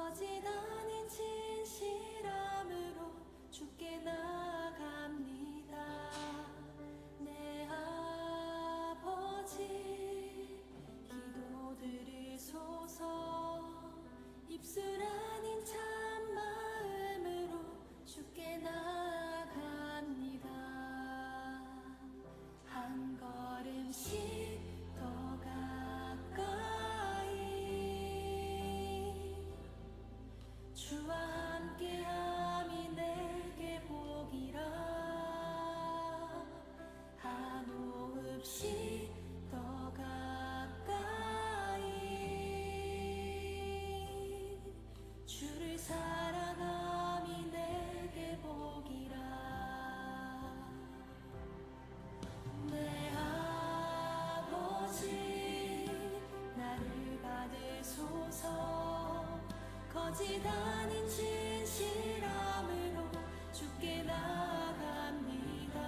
거짓 아닌 진실함으로 주께 나갑니다. 내 아버지 기도 들으소서. 입술 아닌 참마음으로 주께 나갑니다. 한 걸음씩 더 가까이 주와 함께함이 내게 복이라. 한 호흡씩 더 가까이 주를 사랑함이 내게 복이라. 내 아버지 나를 받으소서. 거짓 아닌 진실함으로 주께 나갑니다.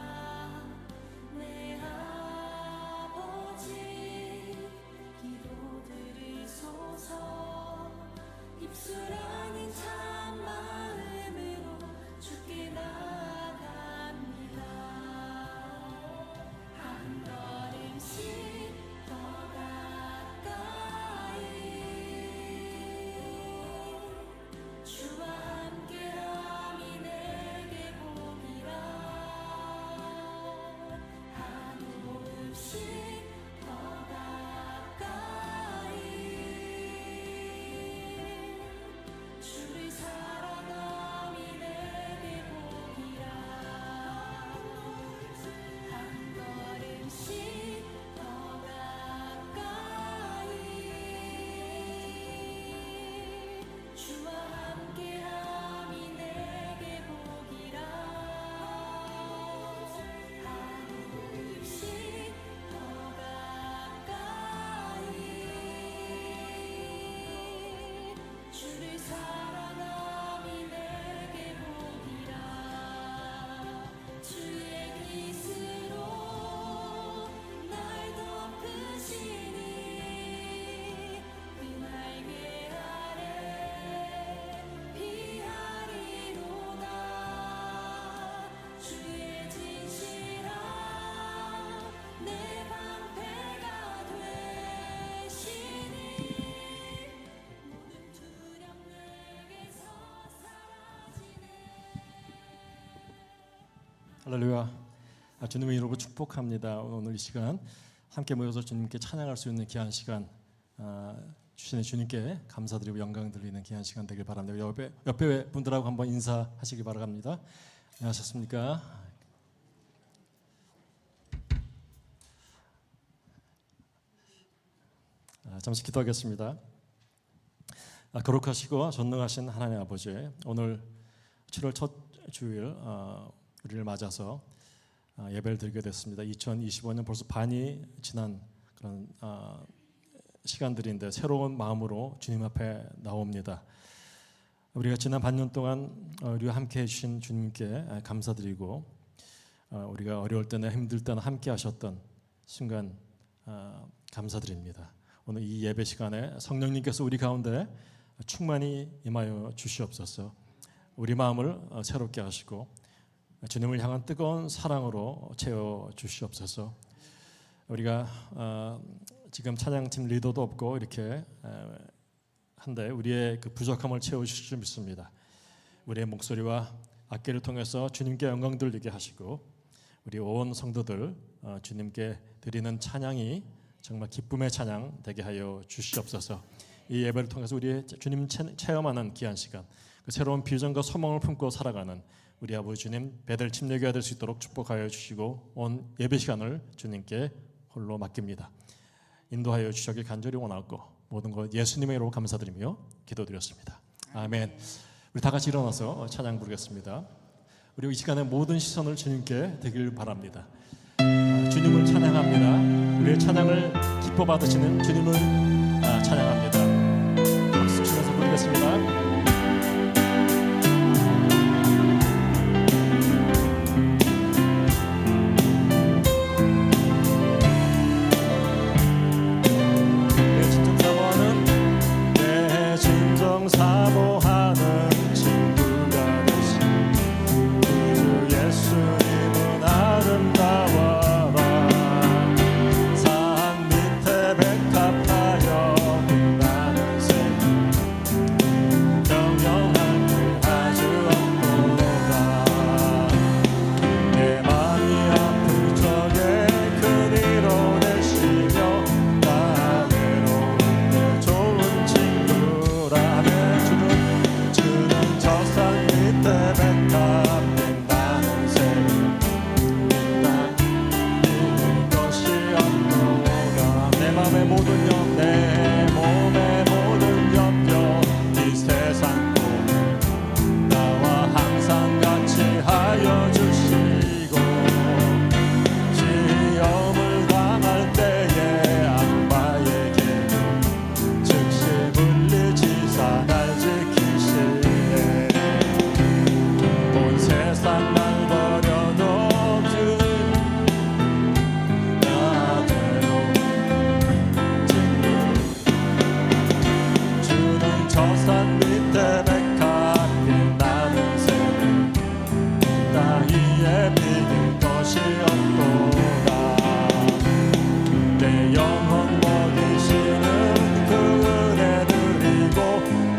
내 아버지 기도 들으소서. 입술 아닌 참마음으로 주께 나갑니다. 한 걸음씩 더 가까이 주와 함께함이 내게 복이라. 한 호흡씩 더 가까이 주를 사랑함이 내게 복이라. 한 걸음씩 더 가까이 주와 함께함이 내게 복이라. 한 호흡씩 더 가까이 주를 사랑함이 내게 복이라. 주의 빛으로 날 덮으시니 그 날개 아래 피하리로다. 주의 진실함 내 방패가 되시니 모든 두려움 내게서 사라지네. 할렐루야. 주님의 이름으로 축복합니다. 오늘 이 시간 함께 모여서 주님께 찬양할 수 있는 귀한 시간 주시는 주님께 감사드리고 영광 드리는 귀한 시간 되길 바랍니다. 옆에 분들하고 한번 인사하시기 바랍니다. 안녕하셨습니까? 잠시 기도하겠습니다. 거룩하시고 전능하신 하나님 아버지, 오늘 7월 첫 주일 우리를 맞아서 예배를 드리게 됐습니다. 2025년 벌써 반이 지난 그런 시간들인데 새로운 마음으로 주님 앞에 나옵니다. 우리가 지난 반년 동안 우리와 함께 해주신 주님께 감사드리고 우리가 어려울 때나 힘들 때나 함께 하셨던 순간 감사드립니다. 오늘 이 예배 시간에 성령님께서 우리 가운데 충만히 임하여 주시옵소서. 우리 마음을 새롭게 하시고 주님을 향한 뜨거운 사랑으로 채워 주시옵소서. 우리가 지금 찬양팀 리더도 없고 이렇게 한데 우리의 그 부족함을 채워주실 줄 믿습니다. 우리의 목소리와 악기를 통해서 주님께 영광 돌리게 하시고 우리 온 성도들 주님께 드리는 찬양이 정말 기쁨의 찬양 되게 하여 주시옵소서. 이 예배를 통해서 우리 주님 체험하는 귀한 시간, 그 새로운 비전과 소망을 품고 살아가는 우리 아버지 주님 배들 침례교가 될 수 있도록 축복하여 주시고 온 예배 시간을 주님께 홀로 맡깁니다. 인도하여 주시길 간절히 원하고 모든 것 예수님의 이름으로 감사드리며 기도드렸습니다. 아멘. 우리 다 같이 일어나서 찬양 부르겠습니다. 우리 이 시간에 모든 시선을 주님께 드리길 바랍니다. 주님을 찬양합니다. 우리의 찬양을 기뻐 받으시는 주님을 찬양합니다. 박수 치면서 부르겠습니다. 내 진정 사모하는 것이었도다. 내 영혼 먹이시는 그 은혜 누리고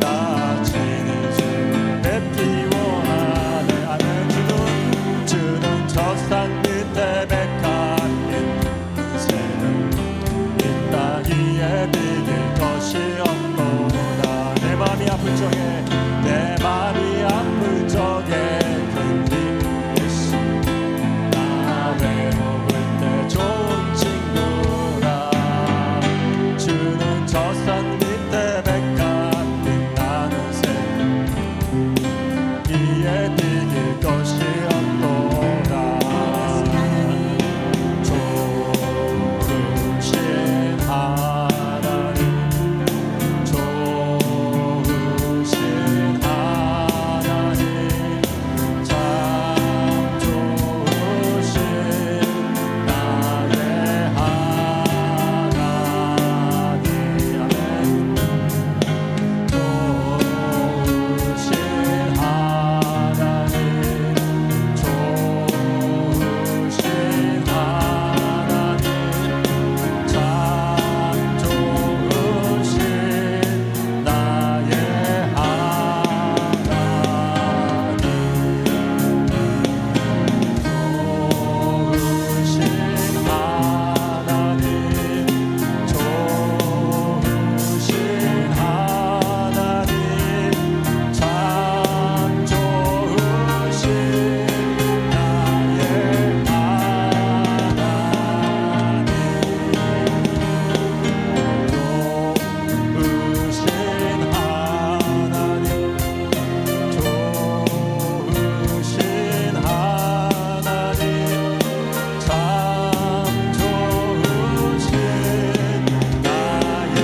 나 진주 뵙기 원하네. 아멘. 주는 저 산 밑에 백합인 새는 이 땅 위에 비길 것이었도다. 내 마음이 아플 적에 내 마음이 아플 적에 큰 힘이 되시 나 외로울 때 좋은 친구라. 주는 저 산 밑에 백합인 나는 새 위에 비길 것이었도다. 좋으신 하나님, 좋으신 하나님, 참 좋으신 나의 하나님. 아멘. 좋으신 하나님, 좋으신 하나님, 참 좋으신 나의 하나님. 좋으신 하나님, 좋으신 하나님, 참 좋으신 나의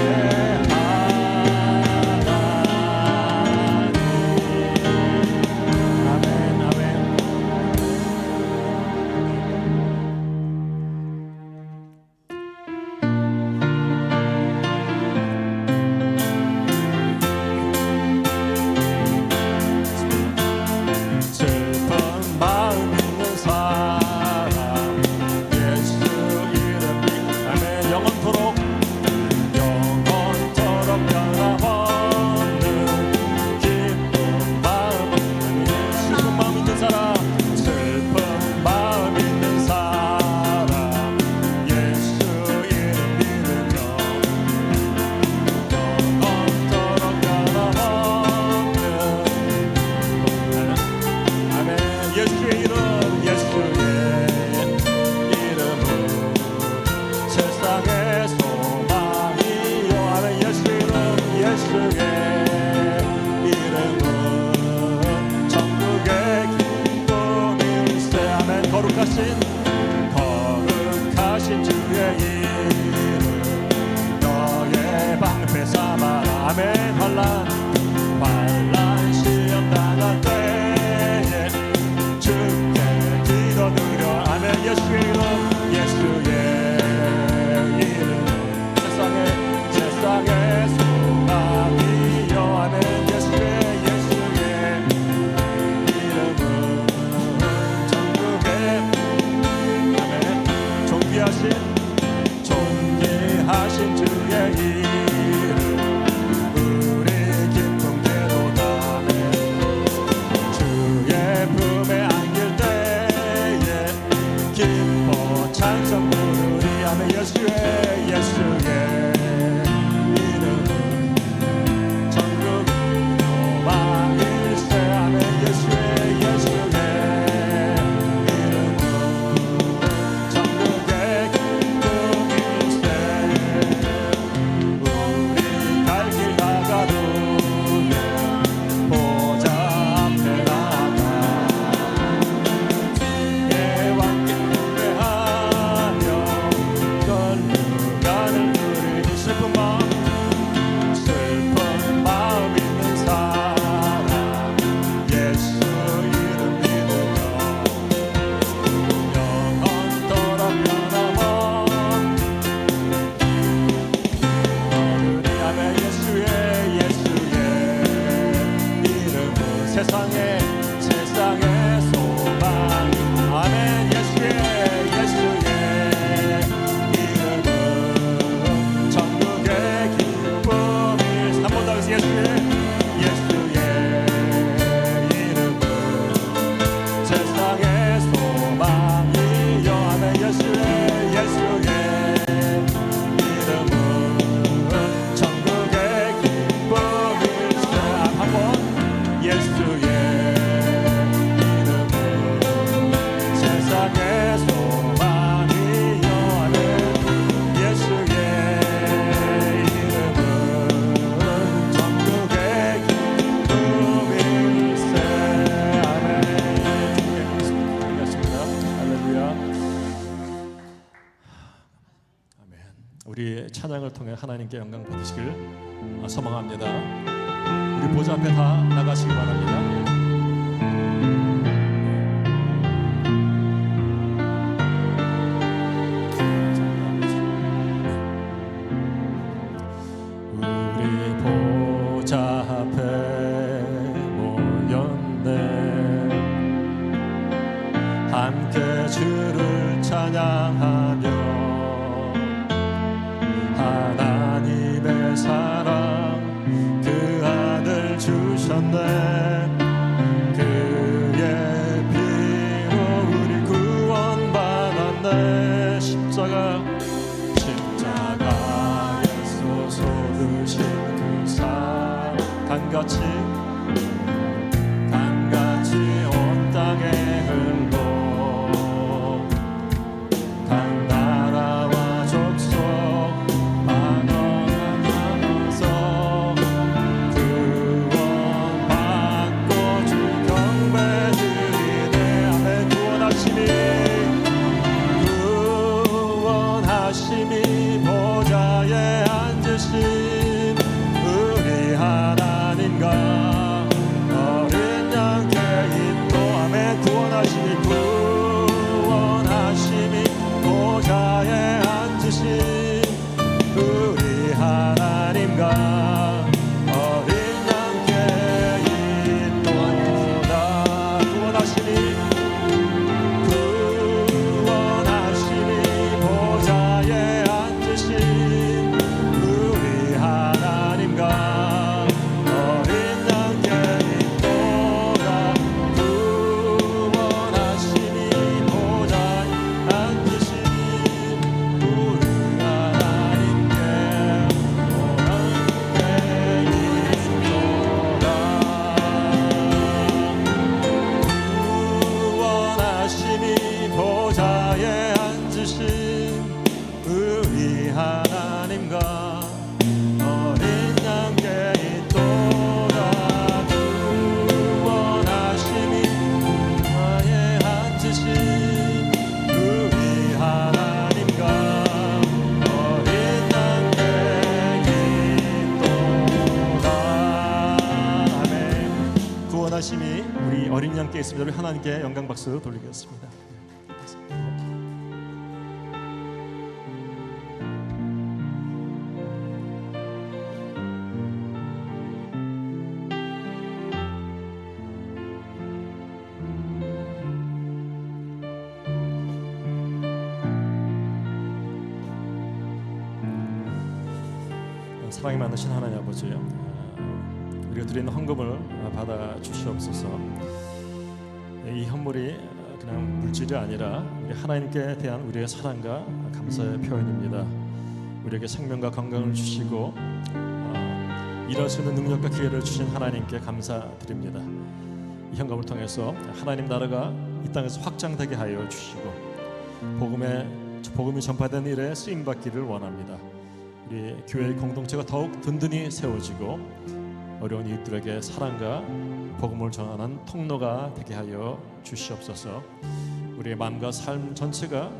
슬픈 마음 있는 사람 예수 이름 아멘. 영원토록 변함없는 기쁜 마음 아멘. 슬픈 마음 있는 사람, 슬픈 마음 있는 사람 예수 이름 믿으며 영원토록 변함없는 아멘. 예수의 이름, 예수의 이름은 세상의 소망이요. 아멘. 예수의 이름, 예수의 이름은 천국의 기쁨일세. 아멘. 거룩하신 주의 이름 너의 방패 삼아라. 아멘. 환란 시험 당할 때에 주께 기도 드려. 아멘. 예수의 이름, 예수의 이름 세상의 소망이요. 아멘. 예수의 이름은 천국의 아멘. 존귀하신 주의 이름 우리 기쁨 되도다. 아멘. 주의 품에 안길 때에 기뻐 찬송 부르리. 아멘. 예수의 이름은 천국 소망일세. 아멘. 예수의 이름은 천국의 기쁨일세. 우리 갈 길 다가루에 보좌 앞에 나가 내 왕께 노래하며 걸어가는 우리 찬양을 통해 하나님께 영광 받으시길 소망합니다. 우리 보좌 앞에 다 나가시기 바랍니다. 함께 주를 찬양하며 하나님의 사랑 그 아들 주셨네. 그의 피로 우리 구원받았네. 십자가에서 쏟으신 그 사랑 강같이 온 땅에 흘러 각 나라와 족속 방언하면서 구원받고 주 경배드리네. 아멘. 구원하심이 보좌에 앉으신 우리 하나님과 구원하심이 보좌에 앉으신 우리 하나님과 어린 양께 있도다. 구원하심이 보좌에 앉으신 우리 하나님과 어린 양께 있도다. 구원하심이 우리 어린 양께 있습니다. 우리 하나님께 영광 박수 돌리겠습니다. 사랑이 많으신 하나님 아버지, 우리가 드리는 헌금을 받아 주시옵소서. 이 헌물이 그냥 물질이 아니라 우리 하나님께 대한 우리의 사랑과 감사의 표현입니다. 우리에게 생명과 건강을 주시고 일할 수 있는 능력과 기회를 주신 하나님께 감사드립니다. 이 헌금을 통해서 하나님 나라가 이 땅에서 확장되게 하여 주시고 복음이 전파되는 일에 쓰임받기를 원합니다. 우리 교회의 공동체가 더욱 든든히 세워지고 어려운 이웃들에게 사랑과 복음을 전하는 통로가 되게 하여 주시옵소서. 우리의 마음과 삶 전체가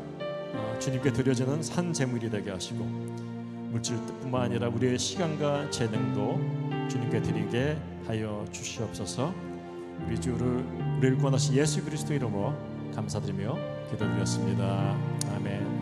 주님께 드려지는 산 제물이 되게 하시고 물질뿐만 아니라 우리의 시간과 재능도 주님께 드리게 하여 주시옵소서. 우리를 구원하신 예수 그리스도 이름으로 감사드리며 기도드렸습니다. 아멘.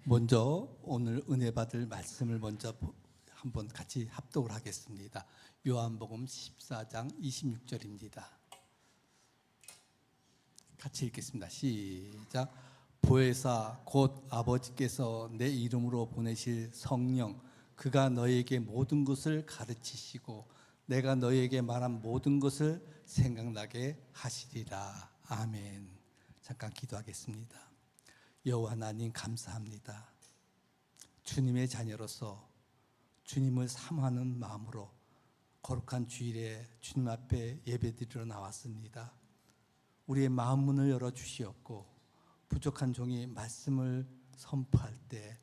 먼저 오늘 은혜 받을 말씀을 먼저 한번 같이 합독을 하겠습니다. 요한복음 14장 26절입니다. 같이 읽겠습니다. 시작. 보혜사 곧 아버지께서 내 이름으로 보내실 성령 그가 너희에게 모든 것을 가르치시고 내가 너희에게 말한 모든 것을 생각나게 하시리라. 아멘. 잠깐 기도하겠습니다. 여호와 하나님 감사합니다. 주님의 자녀로서 주님을 사모하는 마음으로 거룩한 주일에 주님 앞에 예배드리러 나왔습니다. 우리의 마음 문을 열어 주시었고 부족한 종이 말씀을 선포할 때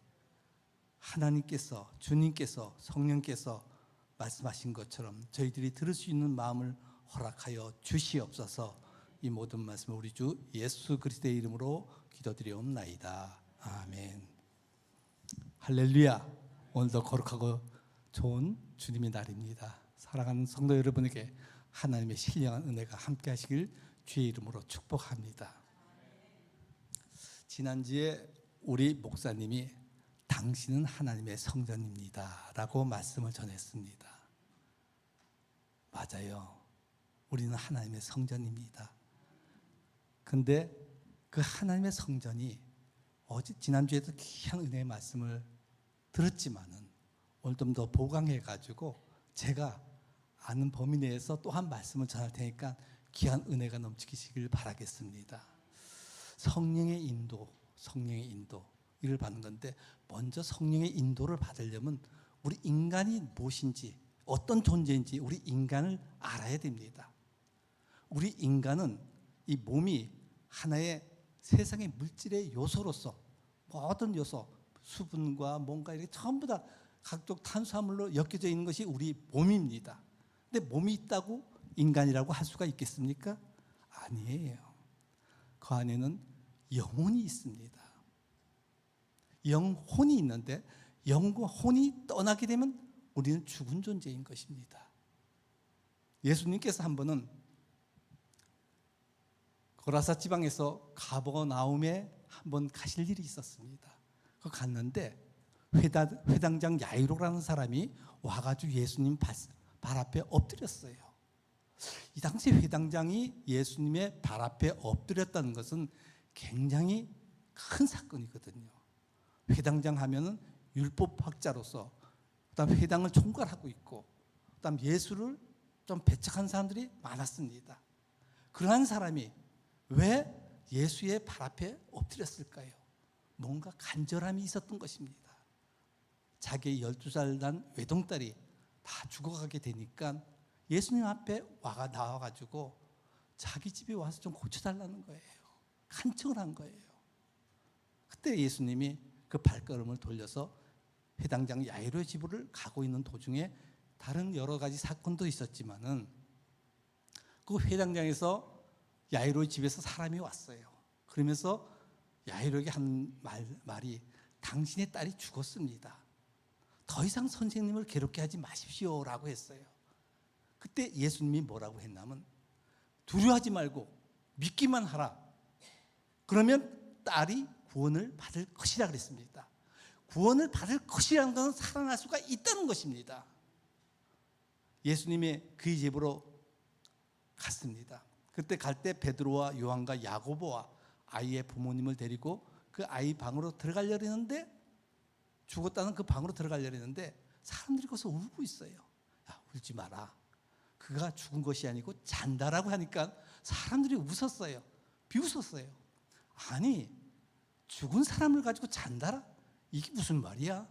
하나님께서, 주님께서, 성령께서 말씀하신 것처럼 저희들이 들을 수 있는 마음을 허락하여 주시옵소서. 이 모든 말씀을 우리 주 예수 그리스도의 이름으로 기도드리옵나이다. 아멘. 할렐루야. 오늘도 거룩하고 좋은 주님의 날입니다. 사랑하는 성도 여러분에게 하나님의 신령한 은혜가 함께 하시길 주의 이름으로 축복합니다. 지난주에 우리 목사님이 당신은 하나님의 성전입니다 라고 말씀을 전했습니다. 맞아요. 우리는 하나님의 성전입니다. 근데 그 하나님의 성전이 지난주에도 귀한 은혜의 말씀을 들었지만은 오늘 좀 더 보강해가지고 제가 아는 범위 내에서 또 한 말씀을 전할 테니까 귀한 은혜가 넘치시길 바라겠습니다. 성령의 인도 이를 받는 건데 먼저 성령의 인도를 받으려면 우리 인간이 무엇인지 어떤 존재인지 우리 인간을 알아야 됩니다. 우리 인간은 이 몸이 하나의 세상의 물질의 요소로서 모든 요소, 수분과 뭔가 이렇게 전부 다 각종 탄수화물로 엮여져 있는 것이 우리 몸입니다. 근데 몸이 있다고 인간이라고 할 수가 있겠습니까? 아니에요. 그 안에는 영혼이 있습니다. 영혼이 있는데 영혼이 떠나게 되면 우리는 죽은 존재인 것입니다. 예수님께서 한 번은 고라사 지방에서 가버나움에 한 번 가실 일이 있었습니다. 그 갔는데 회당장 야이로라는 사람이 와가지고 예수님 발 앞에 엎드렸어요. 이 당시 회당장이 예수님의 발 앞에 엎드렸다는 것은 굉장히 큰 사건이거든요. 회당장 하면은 율법학자로서 그다음 회당을 총괄하고 있고 그다음 예수를 좀 배척한 사람들이 많았습니다. 그러한 사람이 왜 예수의 발 앞에 엎드렸을까요? 뭔가 간절함이 있었던 것입니다. 자기의 12살 난 외동딸이 다 죽어가게 되니까 예수님 앞에 나와가지고 자기 집에 와서 좀 고쳐달라는 거예요. 간청을 한 거예요. 그때 예수님이 그 발걸음을 돌려서 회당장 야이로의 집을 가고 있는 도중에 다른 여러 가지 사건도 있었지만은 그 회당장에서 야이로의 집에서 사람이 왔어요. 그러면서 야이로에게 한 말이 당신의 딸이 죽었습니다. 더 이상 선생님을 괴롭게 하지 마십시오라고 했어요. 그때 예수님이 뭐라고 했냐면 두려워하지 말고 믿기만 하라. 그러면 딸이 구원을 받을 것이라 그랬습니다. 구원을 받을 것이라는 것은 살아날 수가 있다는 것입니다. 예수님이 그 집으로 갔습니다. 그때 갈 때 베드로와 요한과 야고보와 아이의 부모님을 데리고 그 아이 방으로 들어가려고 했는데 죽었다는 그 방으로 들어가려고 했는데 사람들이 거기서 울고 있어요. 야, 울지 마라. 그가 죽은 것이 아니고 잔다라고 하니까 사람들이 웃었어요. 비웃었어요. 아니 죽은 사람을 가지고 잔다라? 이게 무슨 말이야?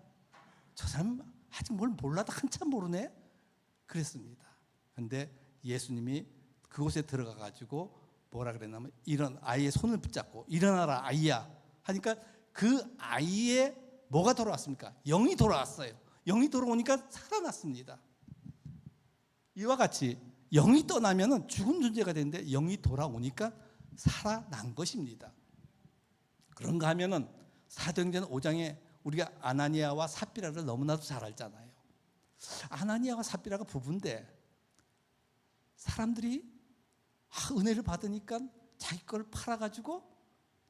저 사람 아직 뭘 몰라도 한참 모르네? 그랬습니다. 그런데 예수님이 그곳에 들어가 가지고 뭐라 그랬냐면 아이의 손을 붙잡고 일어나라 아이야 하니까 그 아이의 뭐가 돌아왔습니까? 영이 돌아왔어요. 영이 돌아오니까 살아났습니다. 이와 같이 영이 떠나면 죽은 존재가 되는데 영이 돌아오니까 살아난 것입니다. 그런가 하면은 사도행전 5장에 우리가 아나니아와 삽비라를 너무나도 잘 알잖아요. 아나니아와 삽비라가 부부인데 사람들이 은혜를 받으니까 자기 걸 팔아가지고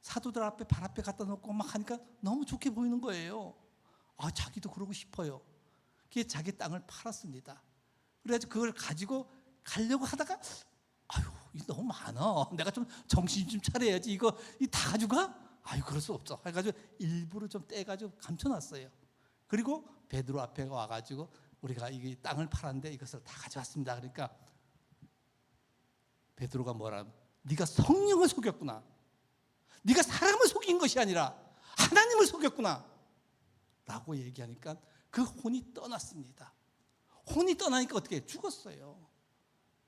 사도들 앞에 발 앞에 갖다 놓고 막 하니까 너무 좋게 보이는 거예요. 자기도 그러고 싶어요. 그게 자기 땅을 팔았습니다. 그래가지고 그걸 가지고 가려고 하다가 이거 너무 많아. 내가 좀 정신 좀 차려야지. 이거 다 가져가? 그럴 수 없어. 해가지고 일부러 좀 떼가지고 감춰놨어요. 그리고 베드로 앞에 와가지고 우리가 이 땅을 팔았는데 이것을 다 가져왔습니다. 그러니까 베드로가 뭐라? 네가 성령을 속였구나. 네가 사람을 속인 것이 아니라 하나님을 속였구나. 라고 얘기하니까 그 혼이 떠났습니다. 혼이 떠나니까 어떻게 해요? 죽었어요.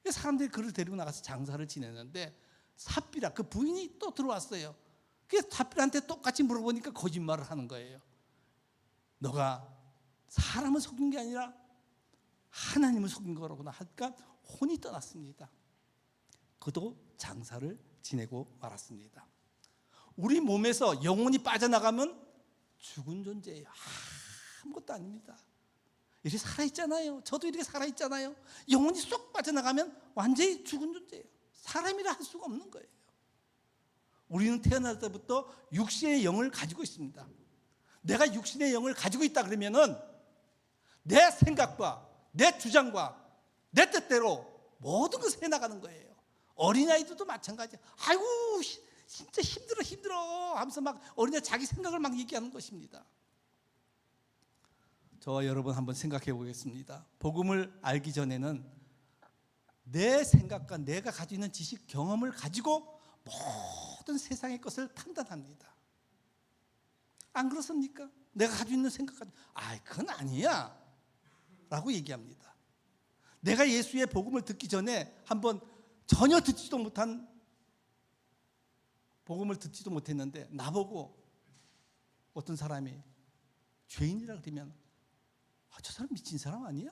그래서 사람들이 그를 데리고 나가서 장사를 지내는데 삽비라 그 부인이 또 들어왔어요. 그래서 삽비라한테 똑같이 물어보니까 거짓말을 하는 거예요. 너가 사람을 속인 게 아니라 하나님을 속인 거라고 하니까 혼이 떠났습니다. 그도 장사를 지내고 말았습니다. 우리 몸에서 영혼이 빠져나가면 죽은 존재예요. 아무것도 아닙니다. 이렇게 살아있잖아요. 저도 이렇게 살아있잖아요. 영혼이 쏙 빠져나가면 완전히 죽은 존재예요. 사람이라 할 수가 없는 거예요. 우리는 태어날 때부터 육신의 영을 가지고 있습니다. 내가 육신의 영을 가지고 있다 그러면은 내 생각과 내 주장과 내 뜻대로 모든 것을 해나가는 거예요. 어린아이들도 마찬가지예요. 아이고 진짜 힘들어 하면서 막 어린아이 자기 생각을 막 얘기하는 것입니다. 저와 여러분 한번 생각해 보겠습니다. 복음을 알기 전에는 내 생각과 내가 가지고 있는 지식, 경험을 가지고 모든 세상의 것을 판단합니다. 안 그렇습니까? 내가 가지고 있는 생각 가지고 그건 아니야 라고 얘기합니다. 내가 예수의 복음을 듣기 전에 한번 전혀 듣지도 못한 복음을 듣지도 못했는데 나보고 어떤 사람이 죄인이라 그러면 저 사람 미친 사람 아니야?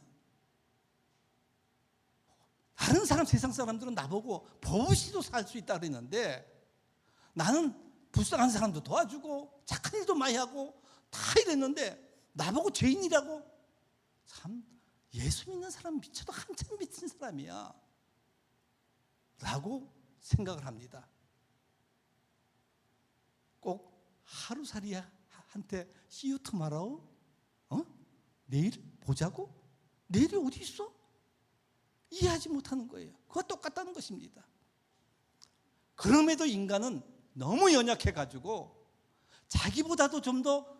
다른 사람, 세상 사람들은 나보고 버릇이도 살 수 있다 그랬는데 나는 불쌍한 사람도 도와주고 착한 일도 많이 하고 다 이랬는데 나보고 죄인이라고? 참 예수 믿는 사람 미쳐도 한참 미친 사람이야 라고 생각을 합니다. 꼭 하루살이한테 See you tomorrow? 내일 보자고? 내일이 어디 있어? 이해하지 못하는 거예요. 그거 똑같다는 것입니다. 그럼에도 인간은 너무 연약해가지고 자기보다도 좀 더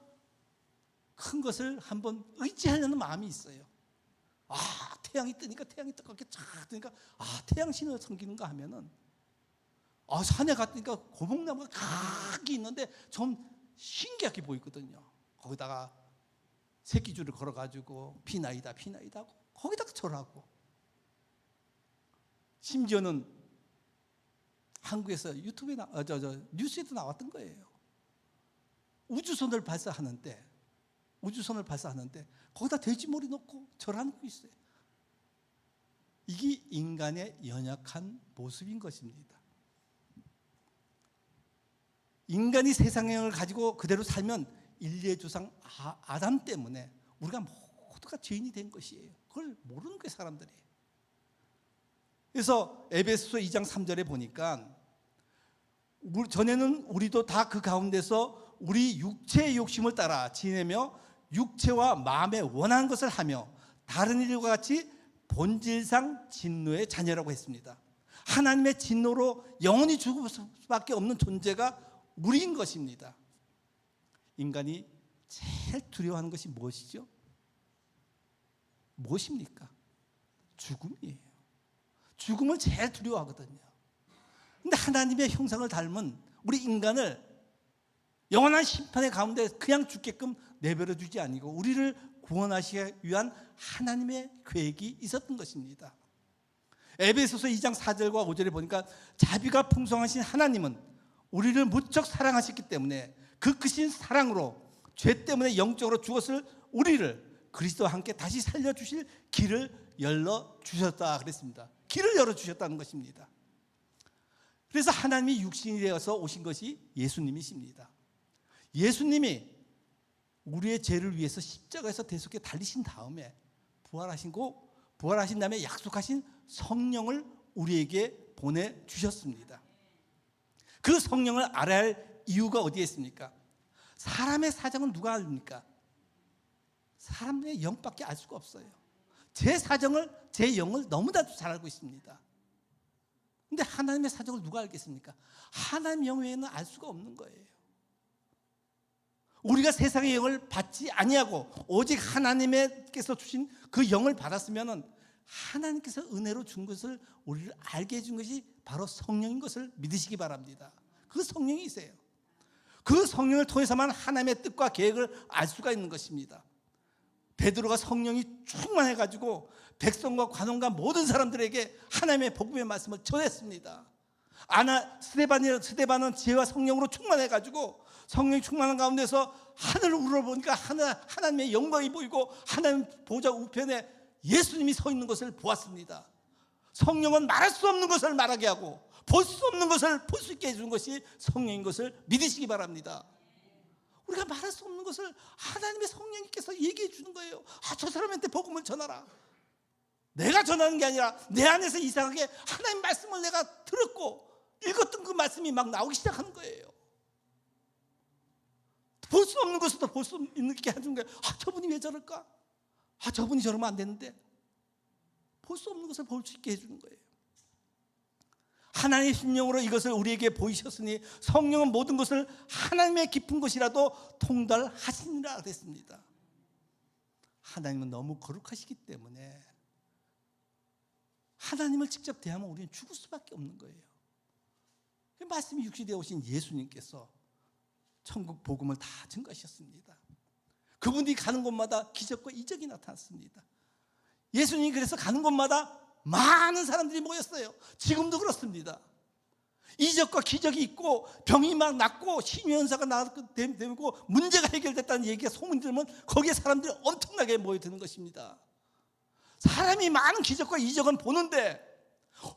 큰 것을 한번 의지하려는 마음이 있어요. 태양이 뜨니까 태양이 뜨겁게 쫙 뜨니까 태양 신을 섬기는가 하면은 산에 갔으니까 고목나무가 각기 있는데 좀 신기하게 보이거든요. 거기다가 새끼줄을 걸어가지고 피나이다 하고 거기다가 절하고 심지어는 한국에서 유튜브에 뉴스에도 나왔던 거예요. 우주선을 발사하는데 거기다 돼지머리 넣고 절하는 거 있어요. 이게 인간의 연약한 모습인 것입니다. 인간이 세상의 영을 가지고 그대로 살면 인류의 조상 아담 때문에 우리가 모두가 죄인이 된 것이에요. 그걸 모르는 거예요, 사람들이. 그래서 에베소서 2장 3절에 보니까 전에는 우리도 다 그 가운데서 우리 육체의 욕심을 따라 지내며 육체와 마음에 원하는 것을 하며 다른 일과 같이 본질상 진노의 자녀라고 했습니다. 하나님의 진노로 영원히 죽을 수밖에 없는 존재가 우리인 것입니다. 인간이 제일 두려워하는 것이 무엇이죠? 무엇입니까? 죽음이에요. 죽음을 제일 두려워하거든요. 근데 하나님의 형상을 닮은 우리 인간을 영원한 심판의 가운데 그냥 죽게끔 내버려 두지 아니고 우리를 구원하시기 위한 하나님의 계획이 있었던 것입니다. 에베소서 2장 4절과 5절에 보니까 자비가 풍성하신 하나님은 우리를 무척 사랑하셨기 때문에 그 크신 사랑으로 죄 때문에 영적으로 죽었을 우리를 그리스도와 함께 다시 살려주실 길을 열어주셨다 그랬습니다. 길을 열어주셨다는 것입니다. 그래서 하나님이 육신이 되어서 오신 것이 예수님이십니다. 예수님이 우리의 죄를 위해서 십자가에서 대속에 달리신 다음에 부활하신 다음에 약속하신 성령을 우리에게 보내주셨습니다. 그 성령을 알아야 할 이유가 어디에 있습니까? 사람의 사정은 누가 압니까? 사람의 영밖에 알 수가 없어요. 제 사정을, 제 영을 너무나도 잘 알고 있습니다. 근데 하나님의 사정을 누가 알겠습니까? 하나님 영 외에는 알 수가 없는 거예요. 우리가 세상의 영을 받지 아니하고 오직 하나님께서 주신 그 영을 받았으면은 하나님께서 은혜로 준 것을 우리를 알게 해준 것이 바로 성령인 것을 믿으시기 바랍니다. 그 성령이 있어요. 그 성령을 통해서만 하나님의 뜻과 계획을 알 수가 있는 것입니다. 베드로가 성령이 충만해가지고 백성과 관원과 모든 사람들에게 하나님의 복음의 말씀을 전했습니다. 스데반은 지혜와 성령으로 충만해가지고 성령이 충만한 가운데서 하늘을 우러보니까 하나님의 영광이 보이고 하나님 보좌 우편에 예수님이 서 있는 것을 보았습니다. 성령은 말할 수 없는 것을 말하게 하고 볼 수 없는 것을 볼 수 있게 해주는 것이 성령인 것을 믿으시기 바랍니다. 우리가 말할 수 없는 것을 하나님의 성령님께서 얘기해 주는 거예요. 저 사람한테 복음을 전하라. 내가 전하는 게 아니라 내 안에서 이상하게 하나님 말씀을 내가 들었고 읽었던 그 말씀이 막 나오기 시작하는 거예요. 볼 수 없는 것을 볼 수 있게 해주는 거예요. 저분이 왜 저럴까? 저분이 저러면 안 되는데. 볼 수 없는 것을 볼 수 있게 해주는 거예요. 하나님의 심령으로 이것을 우리에게 보이셨으니 성령은 모든 것을 하나님의 깊은 것이라도 통달하시니라 그랬습니다. 하나님은 너무 거룩하시기 때문에 하나님을 직접 대하면 우리는 죽을 수밖에 없는 거예요. 그 말씀이 육신되어 오신 예수님께서 천국 복음을 다 증거하셨습니다. 그분이 가는 곳마다 기적과 이적이 나타났습니다. 예수님이 그래서 가는 곳마다 많은 사람들이 모였어요. 지금도 그렇습니다. 이적과 기적이 있고 병이 막 낫고 신유현사가 되고 문제가 해결됐다는 얘기가 소문이 들으면 거기에 사람들이 엄청나게 모여드는 것입니다. 사람이 많은 기적과 이적은 보는데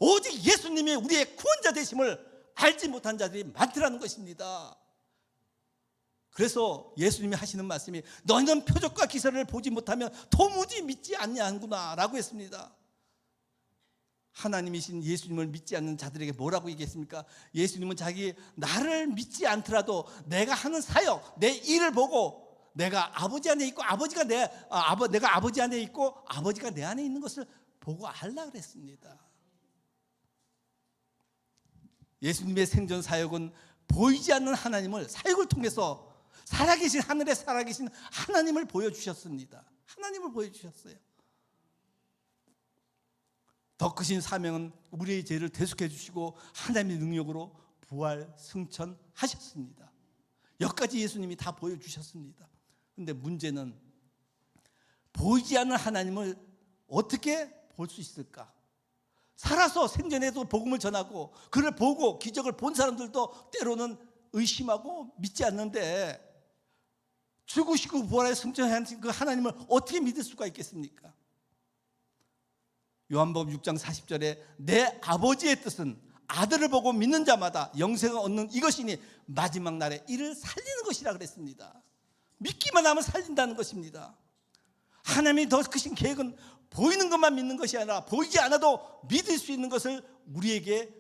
오직 예수님이 우리의 구원자 되심을 알지 못한 자들이 많더라는 것입니다. 그래서 예수님이 하시는 말씀이 너희는 표적과 기사를 보지 못하면 도무지 믿지 않냐는구나 라고 했습니다. 하나님이신 예수님을 믿지 않는 자들에게 뭐라고 얘기했습니까? 예수님은 나를 믿지 않더라도 내가 하는 사역, 내 일을 보고 내가 아버지 안에 있고 내가 아버지 안에 있고 아버지가 내 안에 있는 것을 보고 알라 그랬습니다. 예수님의 생전 사역은 보이지 않는 하나님을 사역을 통해서 살아계신 하늘에 살아계신 하나님을 보여주셨습니다. 하나님을 보여주셨어요. 더 크신 사명은 우리의 죄를 대속해 주시고 하나님의 능력으로 부활 승천하셨습니다. 여기까지 예수님이 다 보여주셨습니다. 그런데 문제는 보이지 않는 하나님을 어떻게 볼 수 있을까? 살아서 생전에도 복음을 전하고 그를 보고 기적을 본 사람들도 때로는 의심하고 믿지 않는데 죽으시고 부활에 승천하신 그 하나님을 어떻게 믿을 수가 있겠습니까? 요한복음 6장 40절에 내 아버지의 뜻은 아들을 보고 믿는 자마다 영생을 얻는 이것이니 마지막 날에 이를 살리는 것이라 그랬습니다. 믿기만 하면 살린다는 것입니다. 하나님이 더 크신 계획은 보이는 것만 믿는 것이 아니라 보이지 않아도 믿을 수 있는 것을 우리에게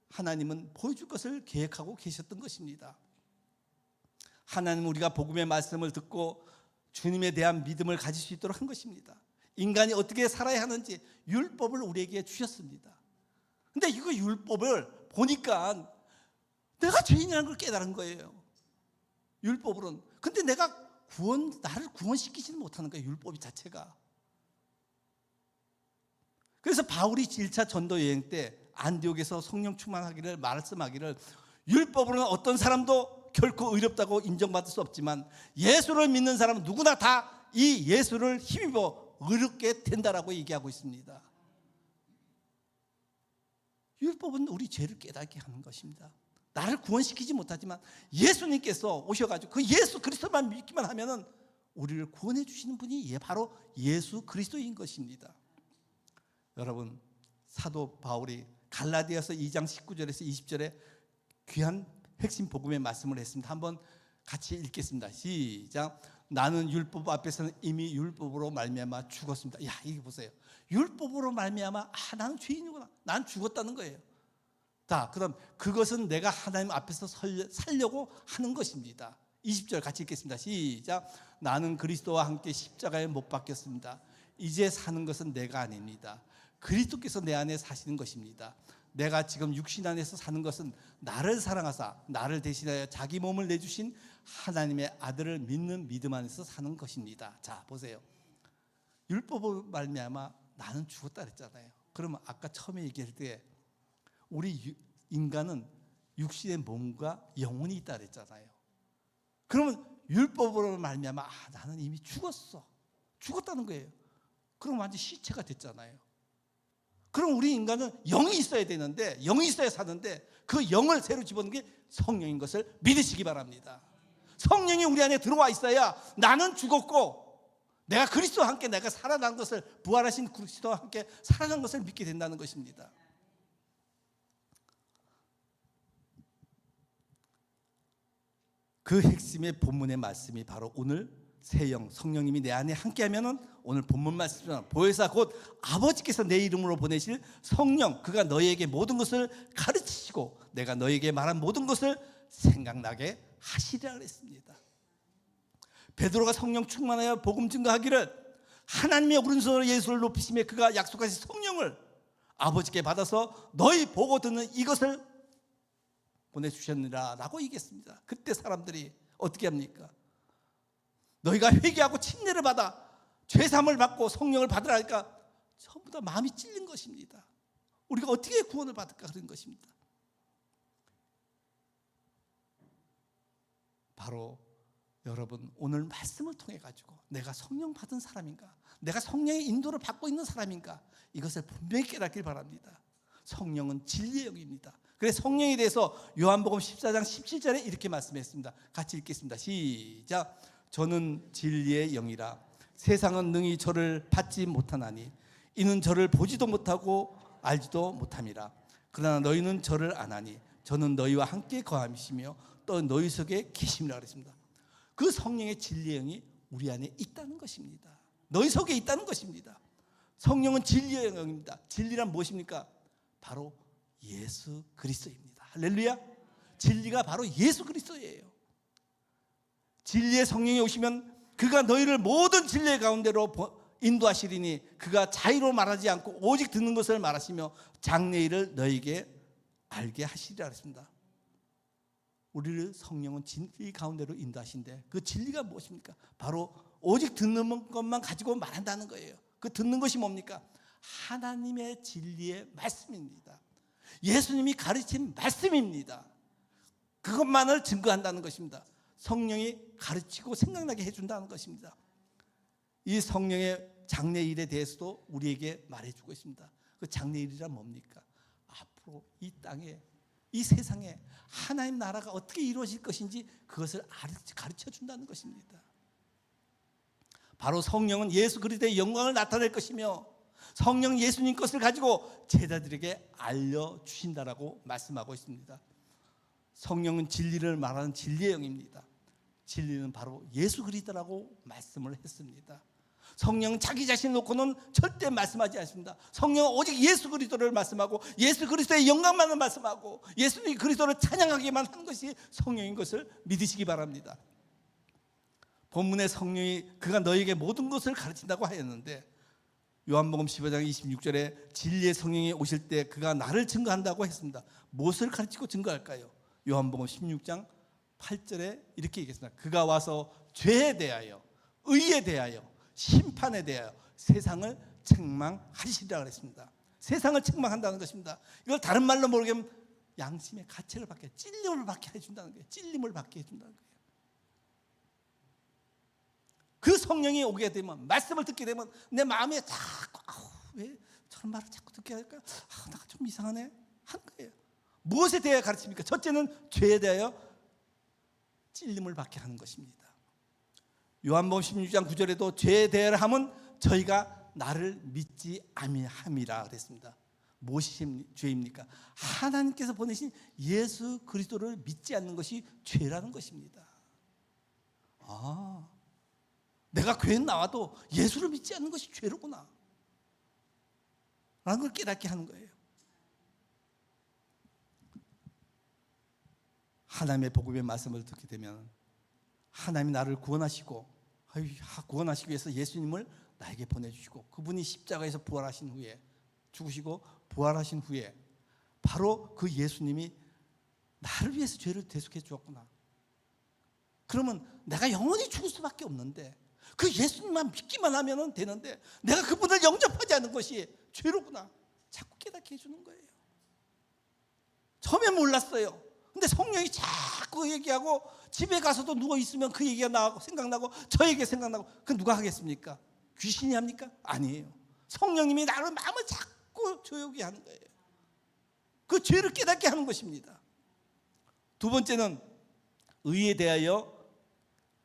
하나님은 보여줄 것을 계획하고 계셨던 것입니다. 하나님은 우리가 복음의 말씀을 듣고 주님에 대한 믿음을 가질 수 있도록 한 것입니다. 인간이 어떻게 살아야 하는지 율법을 우리에게 주셨습니다. 근데 이거 율법을 보니까 내가 죄인이라는 걸 깨달은 거예요. 율법으로는. 근데 나를 구원시키지는 못하는 거예요. 율법 자체가. 그래서 바울이 1차 전도 여행 때 안디옥에서 성령 충만하기를 말씀하기를 율법으로는 어떤 사람도 결코 의롭다고 인정받을 수 없지만 예수를 믿는 사람은 누구나 다 이 예수를 힘입어 의롭게 된다라고 얘기하고 있습니다. 율법은 우리 죄를 깨닫게 하는 것입니다. 나를 구원시키지 못하지만 예수님께서 오셔가지고 그 예수 그리스도만 믿기만 하면은 우리를 구원해 주시는 분이 바로 예수 그리스도인 것입니다. 여러분, 사도 바울이 갈라디아서 2장 19절에서 20절에 귀한 핵심 복음의 말씀을 했습니다. 한번 같이 읽겠습니다. 시작. 나는 율법 앞에서는 이미 율법으로 말미암아 죽었습니다. 이게 보세요. 율법으로 말미암아 나는 죄인이구나. 난 죽었다는 거예요. 자, 그럼 그것은 내가 하나님 앞에서 살려고 하는 것입니다. 20절 같이 읽겠습니다. 시작. 나는 그리스도와 함께 십자가에 못 박혔습니다. 이제 사는 것은 내가 아닙니다. 그리스도께서 내 안에 사시는 것입니다. 내가 지금 육신 안에서 사는 것은 나를 사랑하사 나를 대신하여 자기 몸을 내주신 하나님의 아들을 믿는 믿음 안에서 사는 것입니다. 자, 보세요. 율법으로 말미암아 나는 죽었다 그랬잖아요. 그러면 아까 처음에 얘기할 때 우리 인간은 육신의 몸과 영혼이 있다 그랬잖아요. 그러면 율법으로 말미암아 나는 이미 죽었어. 죽었다는 거예요. 그럼 완전 시체가 됐잖아요. 그럼 우리 인간은 영이 있어야 되는데, 영이 있어야 사는데, 그 영을 새로 집어넣은 게 성령인 것을 믿으시기 바랍니다. 성령이 우리 안에 들어와 있어야 나는 죽었고 내가 그리스도와 함께 내가 살아난 것을, 부활하신 그리스도와 함께 살아난 것을 믿게 된다는 것입니다. 그 핵심의 본문의 말씀이 바로 오늘 새영 성령님이 내 안에 함께하면은 오늘 본문 말씀처럼 보혜사 곧 아버지께서 내 이름으로 보내실 성령, 그가 너희에게 모든 것을 가르치시고 내가 너희에게 말한 모든 것을 생각나게 하시리라 그랬습니다. 베드로가 성령 충만하여 복음 증거하기를 하나님의 오른손으로 예수를 높이시며 그가 약속하신 성령을 아버지께 받아서 너희 보고 듣는 이것을 보내주셨느라 라고 얘기했습니다. 그때 사람들이 어떻게 합니까? 너희가 회개하고 침례를 받아 죄사함을 받고 성령을 받으라니까 전부 다 마음이 찔린 것입니다. 우리가 어떻게 구원을 받을까 그런 것입니다. 바로 여러분 오늘 말씀을 통해 가지고 내가 성령 받은 사람인가, 내가 성령의 인도를 받고 있는 사람인가, 이것을 분명히 깨닫길 바랍니다. 성령은 진리의 영입니다. 그래서 성령에 대해서 요한복음 14장 17절에 이렇게 말씀했습니다. 같이 읽겠습니다. 시작. 저는 진리의 영이라 세상은 능히 저를 받지 못하나니 이는 저를 보지도 못하고 알지도 못함이라. 그러나 너희는 저를 아나니 저는 너희와 함께 거함이시며 또 너희 속에 계심이라 그랬습니다. 그 성령의 진리의 영이 우리 안에 있다는 것입니다. 너희 속에 있다는 것입니다. 성령은 진리의 영입니다. 진리란 무엇입니까? 바로 예수 그리스도입니다. 할렐루야. 진리가 바로 예수 그리스도예요. 진리의 성령이 오시면 그가 너희를 모든 진리의 가운데로 인도하시리니 그가 자의로 말하지 않고 오직 듣는 것을 말하시며 장래일을 너희에게 알게 하시리라 했습니다. 우리를 성령은 진리 가운데로 인도하신데 그 진리가 무엇입니까? 바로 오직 듣는 것만 가지고 말한다는 거예요. 그 듣는 것이 뭡니까? 하나님의 진리의 말씀입니다. 예수님이 가르친 말씀입니다. 그것만을 증거한다는 것입니다. 성령이 가르치고 생각나게 해준다는 것입니다. 이 성령의 장래일에 대해서도 우리에게 말해주고 있습니다. 그 장래일이란 뭡니까? 앞으로 이 땅에, 이 세상에 하나님 나라가 어떻게 이루어질 것인지 그것을 가르쳐 준다는 것입니다. 바로 성령은 예수 그리스도의 영광을 나타낼 것이며 성령 예수님 것을 가지고 제자들에게 알려주신다라고 말씀하고 있습니다. 성령은 진리를 말하는 진리의 영입니다. 진리는 바로 예수 그리스도라고 말씀을 했습니다. 성령은 자기 자신을 놓고는 절대 말씀하지 않습니다. 성령은 오직 예수 그리스도를 말씀하고 예수 그리스도의 영광만을 말씀하고 예수 그리스도를 찬양하기만 하는 것이 성령인 것을 믿으시기 바랍니다. 본문의 성령이 그가 너희에게 모든 것을 가르친다고 하였는데 요한복음 15장 26절에 진리의 성령이 오실 때 그가 나를 증거한다고 했습니다. 무엇을 가르치고 증거할까요? 요한복음 16장 8절에 이렇게 얘기했습니다. 그가 와서 죄에 대하여 의에 대하여 심판에 대하여 세상을 책망하시리라 그랬습니다. 세상을 책망한다는 것입니다. 이걸 다른 말로 모르겠으면 양심의 가책을 받게, 찔림을 받게 해준다는 거예요. 찔림을 받게 해준다는 거예요. 그 성령이 오게 되면, 말씀을 듣게 되면 내 마음에 자꾸 왜 저런 말을 자꾸 듣게 할까? 나가 좀 이상하네 하는 거예요. 무엇에 대하여 가르칩니까? 첫째는 죄에 대하여 찔림을 받게 하는 것입니다. 요한복음 16장 9절에도 죄에 대하여 함은 저희가 나를 믿지 아니함이라 그랬습니다. 무엇이 죄입니까? 하나님께서 보내신 예수 그리스도를 믿지 않는 것이 죄라는 것입니다. 내가 교회 나와도 예수를 믿지 않는 것이 죄로구나 라는 걸 깨닫게 하는 거예요. 하나님의 복음의 말씀을 듣게 되면 하나님이 나를 구원하시기 위해서 예수님을 나에게 보내주시고 그분이 십자가에서 부활하신 후에 죽으시고 부활하신 후에 바로 그 예수님이 나를 위해서 죄를 대속해 주었구나. 그러면 내가 영원히 죽을 수밖에 없는데 그 예수님만 믿기만 하면 되는데 내가 그분을 영접하지 않는 것이 죄로구나 자꾸 깨닫게 해주는 거예요. 처음에 몰랐어요. 근데 성령이 자꾸 얘기하고 집에 가서도 누워 있으면 그 얘기가 나고 생각나고 저 얘기 생각나고 그 누가 하겠습니까? 귀신이 합니까? 아니에요. 성령님이 나를 마음을 자꾸 조용히 하는 거예요. 그 죄를 깨닫게 하는 것입니다. 두 번째는 의에 대하여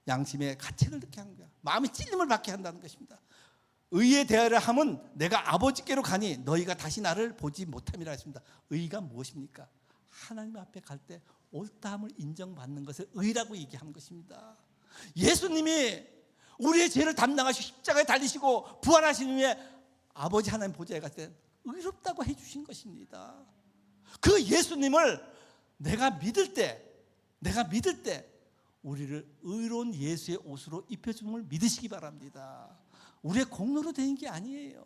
양심의 가책을 느끼게 하는 거야. 마음의 찔림을 받게 한다는 것입니다. 의에 대하여 함은 내가 아버지께로 가니 너희가 다시 나를 보지 못함이라 했습니다. 의가 무엇입니까? 하나님 앞에 갈 때 옳다함을 인정받는 것을 의라고 얘기하는 것입니다. 예수님이 우리의 죄를 담당하시고 십자가에 달리시고 부활하신 후에 아버지 하나님 보좌에 갈 때 의롭다고 해주신 것입니다. 그 예수님을 내가 믿을 때 우리를 의로운 예수의 옷으로 입혀주는 걸 믿으시기 바랍니다. 우리의 공로로 되는 게 아니에요.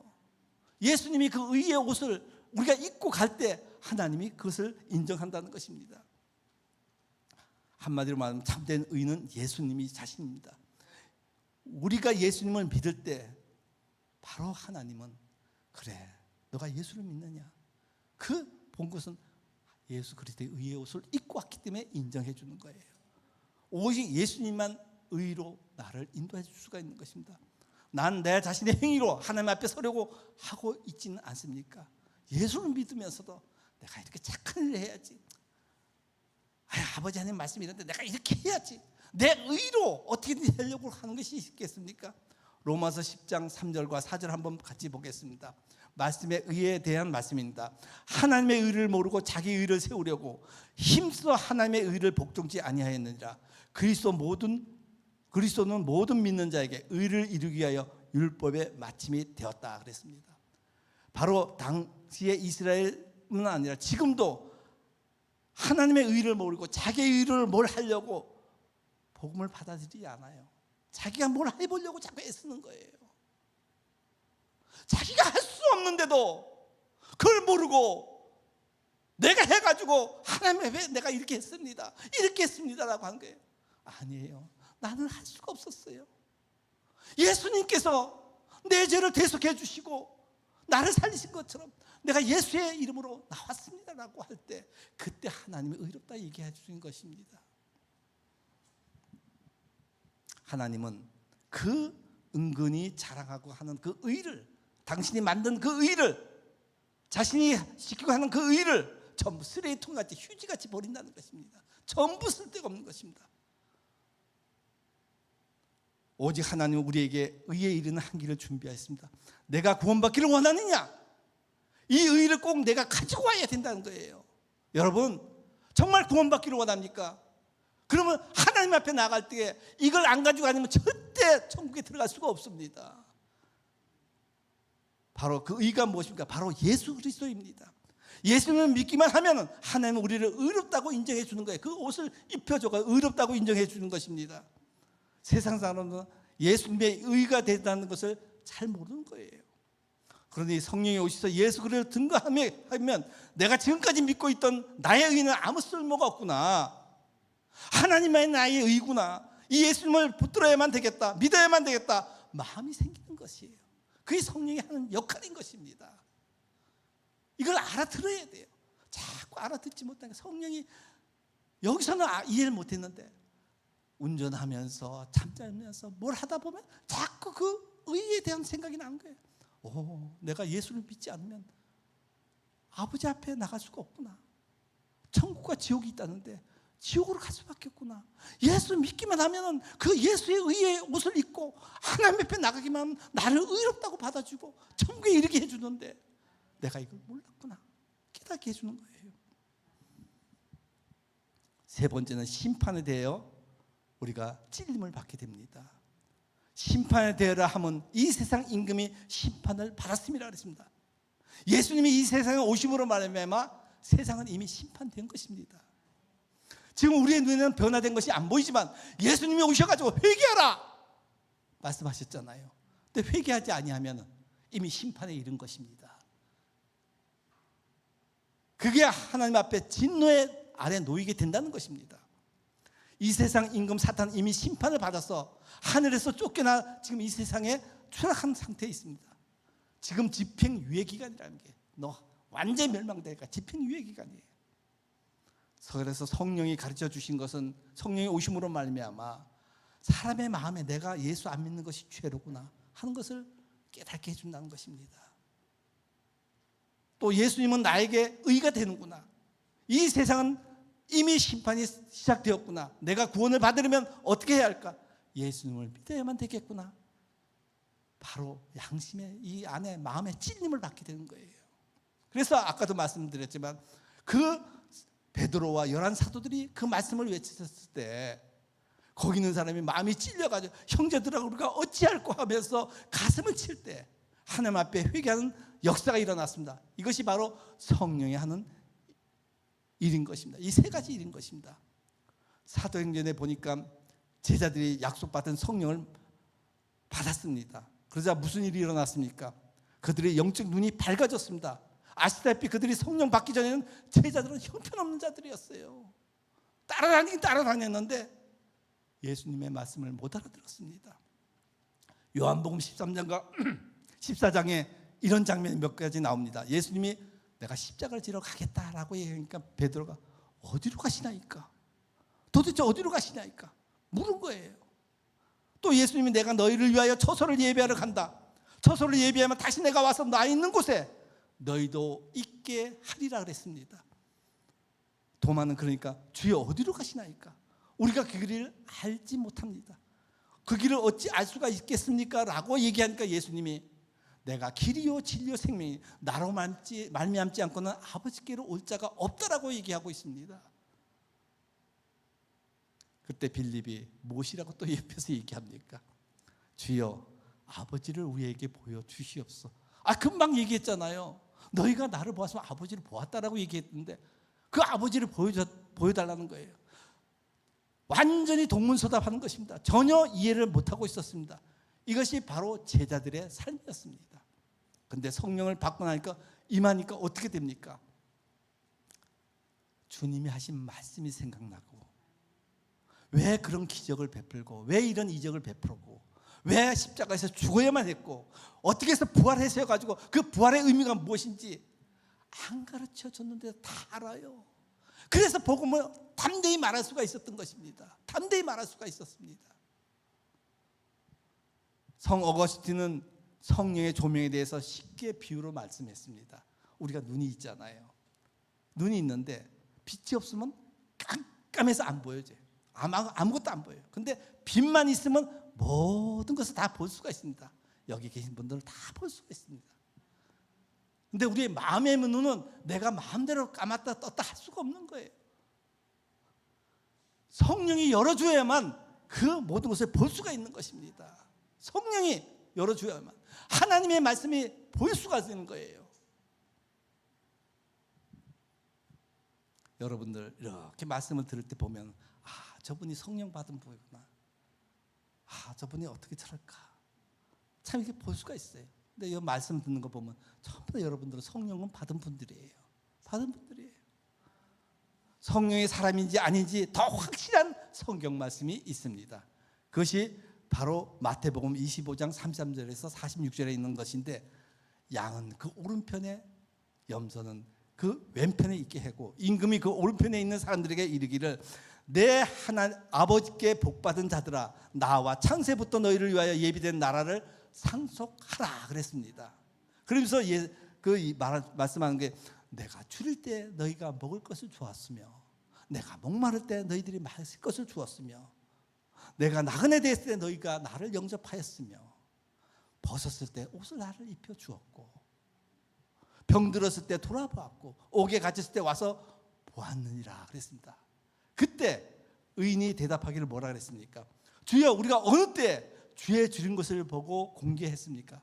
예수님이 그 의의 옷을 우리가 입고 갈 때 하나님이 그것을 인정한다는 것입니다. 한마디로 말하면 참된 의는 예수님이 자신입니다. 우리가 예수님을 믿을 때 바로 하나님은 그래 너가 예수를 믿느냐 그 본 것은 예수 그리스도의 의의 옷을 입고 왔기 때문에 인정해 주는 거예요. 오직 예수님만 의로 나를 인도해 줄 수가 있는 것입니다. 난 내 자신의 행위로 하나님 앞에 서려고 하고 있지는 않습니까? 예수를 믿으면서도 내가 이렇게 착한 일을 해야지. 아버지 하나님 말씀이 이런데 내가 이렇게 해야지. 내 의로 어떻게든 하려고 하는 것이 있겠습니까? 로마서 10장 3절과 4절 한번 같이 보겠습니다. 말씀의 의에 대한 말씀입니다. 하나님의 의를 모르고 자기 의를 세우려고 힘써 하나님의 의를 복종치 아니하였느니라. 그리스도는 모든 믿는 자에게 의를 이루기 위하여 율법의 마침이 되었다 그랬습니다. 바로 당시의 이스라엘뿐 아니라 지금도 하나님의 의를 모르고 자기의 의를 뭘 하려고 복음을 받아들이지 않아요. 자기가 뭘 해보려고 자꾸 애쓰는 거예요. 자기가 할 수 없는데도 그걸 모르고 내가 해가지고 하나님 왜 내가 이렇게 했습니다 이렇게 했습니다라고 하는 거예요. 아니에요. 나는 할 수가 없었어요. 예수님께서 내 죄를 대속해 주시고 나를 살리신 것처럼 내가 예수의 이름으로 나왔습니다라고 할 때 그때 하나님이 의롭다 얘기해 주신 것입니다. 하나님은 그 은근히 자랑하고 하는 그 의를 당신이 만든 그 의를 자신이 시키고 하는 그 의를 전부 쓰레기통같이 휴지같이 버린다는 것입니다. 전부 쓸데가 없는 것입니다. 오직 하나님은 우리에게 의에 이르는 한 길을 준비하였습니다. 내가 구원받기를 원하느냐? 이 의를 꼭 내가 가지고 와야 된다는 거예요. 여러분 정말 구원받기를 원합니까? 그러면 하나님 앞에 나갈 때 이걸 안 가지고 다니면 절대 천국에 들어갈 수가 없습니다. 바로 그 의가 무엇입니까? 바로 예수 그리스도입니다. 예수님을 믿기만 하면 하나님은 우리를 의롭다고 인정해 주는 거예요. 그 옷을 입혀줘가 의롭다고 인정해 주는 것입니다. 세상 사람은 예수님의 의가 된다는 것을 잘 모르는 거예요. 그러니 성령이 오셔서 예수 그리스도를 증거하면 내가 지금까지 믿고 있던 나의 의는 아무 쓸모가 없구나. 하나님만이 나의 의구나. 이 예수님을 붙들어야만 되겠다. 믿어야만 되겠다. 마음이 생기는 것이에요. 그게 성령이 하는 역할인 것입니다. 이걸 알아들어야 돼요. 자꾸 알아듣지 못하니까 성령이 여기서는 이해를 못했는데 운전하면서 잠자면서 뭘 하다 보면 자꾸 그 의에 대한 생각이 나는 거예요. 내가 예수를 믿지 않으면 아버지 앞에 나갈 수가 없구나. 천국과 지옥이 있다는데 지옥으로 갈 수밖에 없구나. 예수 믿기만 하면 그 예수의 의의 옷을 입고 하나님 앞에 나가기만 하면 나를 의롭다고 받아주고 천국에 이르게 해주는데 내가 이걸 몰랐구나. 깨닫게 해주는 거예요. 세 번째는 심판에 대하여 우리가 찔림을 받게 됩니다. 심판에 대하여 하면 이 세상 임금이 심판을 받았음이라 그랬습니다. 예수님이 이 세상에 오심으로 말미암아 세상은 이미 심판된 것입니다. 지금 우리의 눈에는 변화된 것이 안 보이지만 예수님이 오셔가지고 회개하라 말씀하셨잖아요. 근데 회개하지 아니하면 이미 심판에 이른 것입니다. 그게 하나님 앞에 진노의 아래 놓이게 된다는 것입니다. 이 세상 임금 사탄은 이미 심판을 받아서 하늘에서 쫓겨나 지금 이 세상에 추락한 상태에 있습니다. 지금 집행유예 기간이라는 게 너 완전히 멸망되니까 집행유예 기간이에요. 그래서 성령이 가르쳐 주신 것은 성령이 오심으로 말미암아 사람의 마음에 내가 예수 안 믿는 것이 죄로구나 하는 것을 깨닫게 해준다는 것입니다. 또 예수님은 나에게 의가 되는구나. 이 세상은 이미 심판이 시작되었구나. 내가 구원을 받으려면 어떻게 해야 할까? 예수님을 믿어야만 되겠구나. 바로 양심의 이 안에 마음의 찔림을 받게 되는 거예요. 그래서 아까도 말씀드렸지만 그 베드로와 11 사도들이 그 말씀을 외쳤을 때 거기 있는 사람이 마음이 찔려가지고 형제들하고 우리가 어찌할꼬 하면서 가슴을 칠 때 하나님 앞에 회개하는 역사가 일어났습니다. 이것이 바로 성령이 하는 일인 것입니다. 이 세 가지 일인 것입니다. 사도행전에 보니까 제자들이 약속받은 성령을 받았습니다. 그러자 무슨 일이 일어났습니까? 그들의 영적 눈이 밝아졌습니다. 아시다시피 그들이 성령 받기 전에는 제자들은 형편없는 자들이었어요. 따라다니긴 따라다녔는데 예수님의 말씀을 못 알아들었습니다. 요한복음 13장과 14장에 이런 장면이 몇 가지 나옵니다. 예수님이 내가 십자가를 지러 가겠다라고 얘기하니까 베드로가 어디로 가시나이까? 도대체 어디로 가시나이까? 물은 거예요. 또 예수님이 내가 너희를 위하여 처소를 예비하러 간다. 처소를 예비하면 다시 내가 와서 나 있는 곳에 너희도 있게 하리라 그랬습니다. 도마는 그러니까 주여 어디로 가시나이까? 우리가 그 길을 알지 못합니다. 그 길을 어찌 알 수가 있겠습니까? 라고 얘기하니까 예수님이 내가 길이요 진리요 생명이 나로 말미암지 않고는 아버지께로 올 자가 없다라고 얘기하고 있습니다. 그때 빌립이 무엇이라고 또 옆에서 얘기합니까? 주여 아버지를 우리에게 보여주시옵소서. 금방 얘기했잖아요. 너희가 나를 보았으면 아버지를 보았다라고 얘기했는데 그 아버지를 보여달라는 거예요. 완전히 동문서답하는 것입니다. 전혀 이해를 못하고 있었습니다. 이것이 바로 제자들의 삶이었습니다. 그런데 성령을 받고 나니까 임하니까 어떻게 됩니까? 주님이 하신 말씀이 생각나고 왜 그런 기적을 베풀고 왜 이런 이적을 베풀고 왜 십자가에서 죽어야만 했고 어떻게 해서 부활해서 가지고 그 부활의 의미가 무엇인지 안 가르쳐 줬는데 다 알아요. 그래서 복음을 담대히 말할 수가 있었던 것입니다. 담대히 말할 수가 있었습니다. 성 어거스틴은 성령의 조명에 대해서 쉽게 비유로 말씀했습니다. 우리가 눈이 있잖아요. 눈이 있는데 빛이 없으면 깜깜해서 안 보여져요. 아무것도 안 보여요. 근데 빛만 있으면 모든 것을 다 볼 수가 있습니다. 여기 계신 분들은 다 볼 수가 있습니다. 근데 우리의 마음의 눈은 내가 마음대로 감았다 떴다 할 수가 없는 거예요. 성령이 열어줘야만 그 모든 것을 볼 수가 있는 것입니다. 성령이 열어줘야만 하나님의 말씀이 볼 수가 있는 거예요. 여러분들 이렇게 말씀을 들을 때 보면 저분이 성령 받은 분이구나. 저분이 어떻게 저럴까. 참 이렇게 볼 수가 있어요. 근데 이 말씀 듣는 거 보면 전부 다 여러분들은 성령은 받은 분들이에요. 받은 분들이에요. 성령의 사람인지 아닌지 더 확실한 성경 말씀이 있습니다. 그것이 바로 마태복음 25장 33절에서 46절에 있는 것인데 양은 그 오른편에 염소는 그 왼편에 있게 하고 임금이 그 오른편에 있는 사람들에게 이르기를 내 아버지께 복받은 자들아 나와 창세부터 너희를 위하여 예비된 나라를 상속하라 그랬습니다. 그러면서 말씀하는 게 내가 줄일 때 너희가 먹을 것을 주었으며 내가 목마를 때 너희들이 마실 것을 주었으며 내가 나그네 됐을 때 너희가 나를 영접하였으며 벗었을 때 옷을 나를 입혀 주었고 병들었을 때 돌아보았고 옥에 갇혔을 때 와서 보았느니라 그랬습니다. 그때 의인이 대답하기를 뭐라 그랬습니까? 주여 우리가 어느 때 주의 줄인 것을 보고 공개했습니까?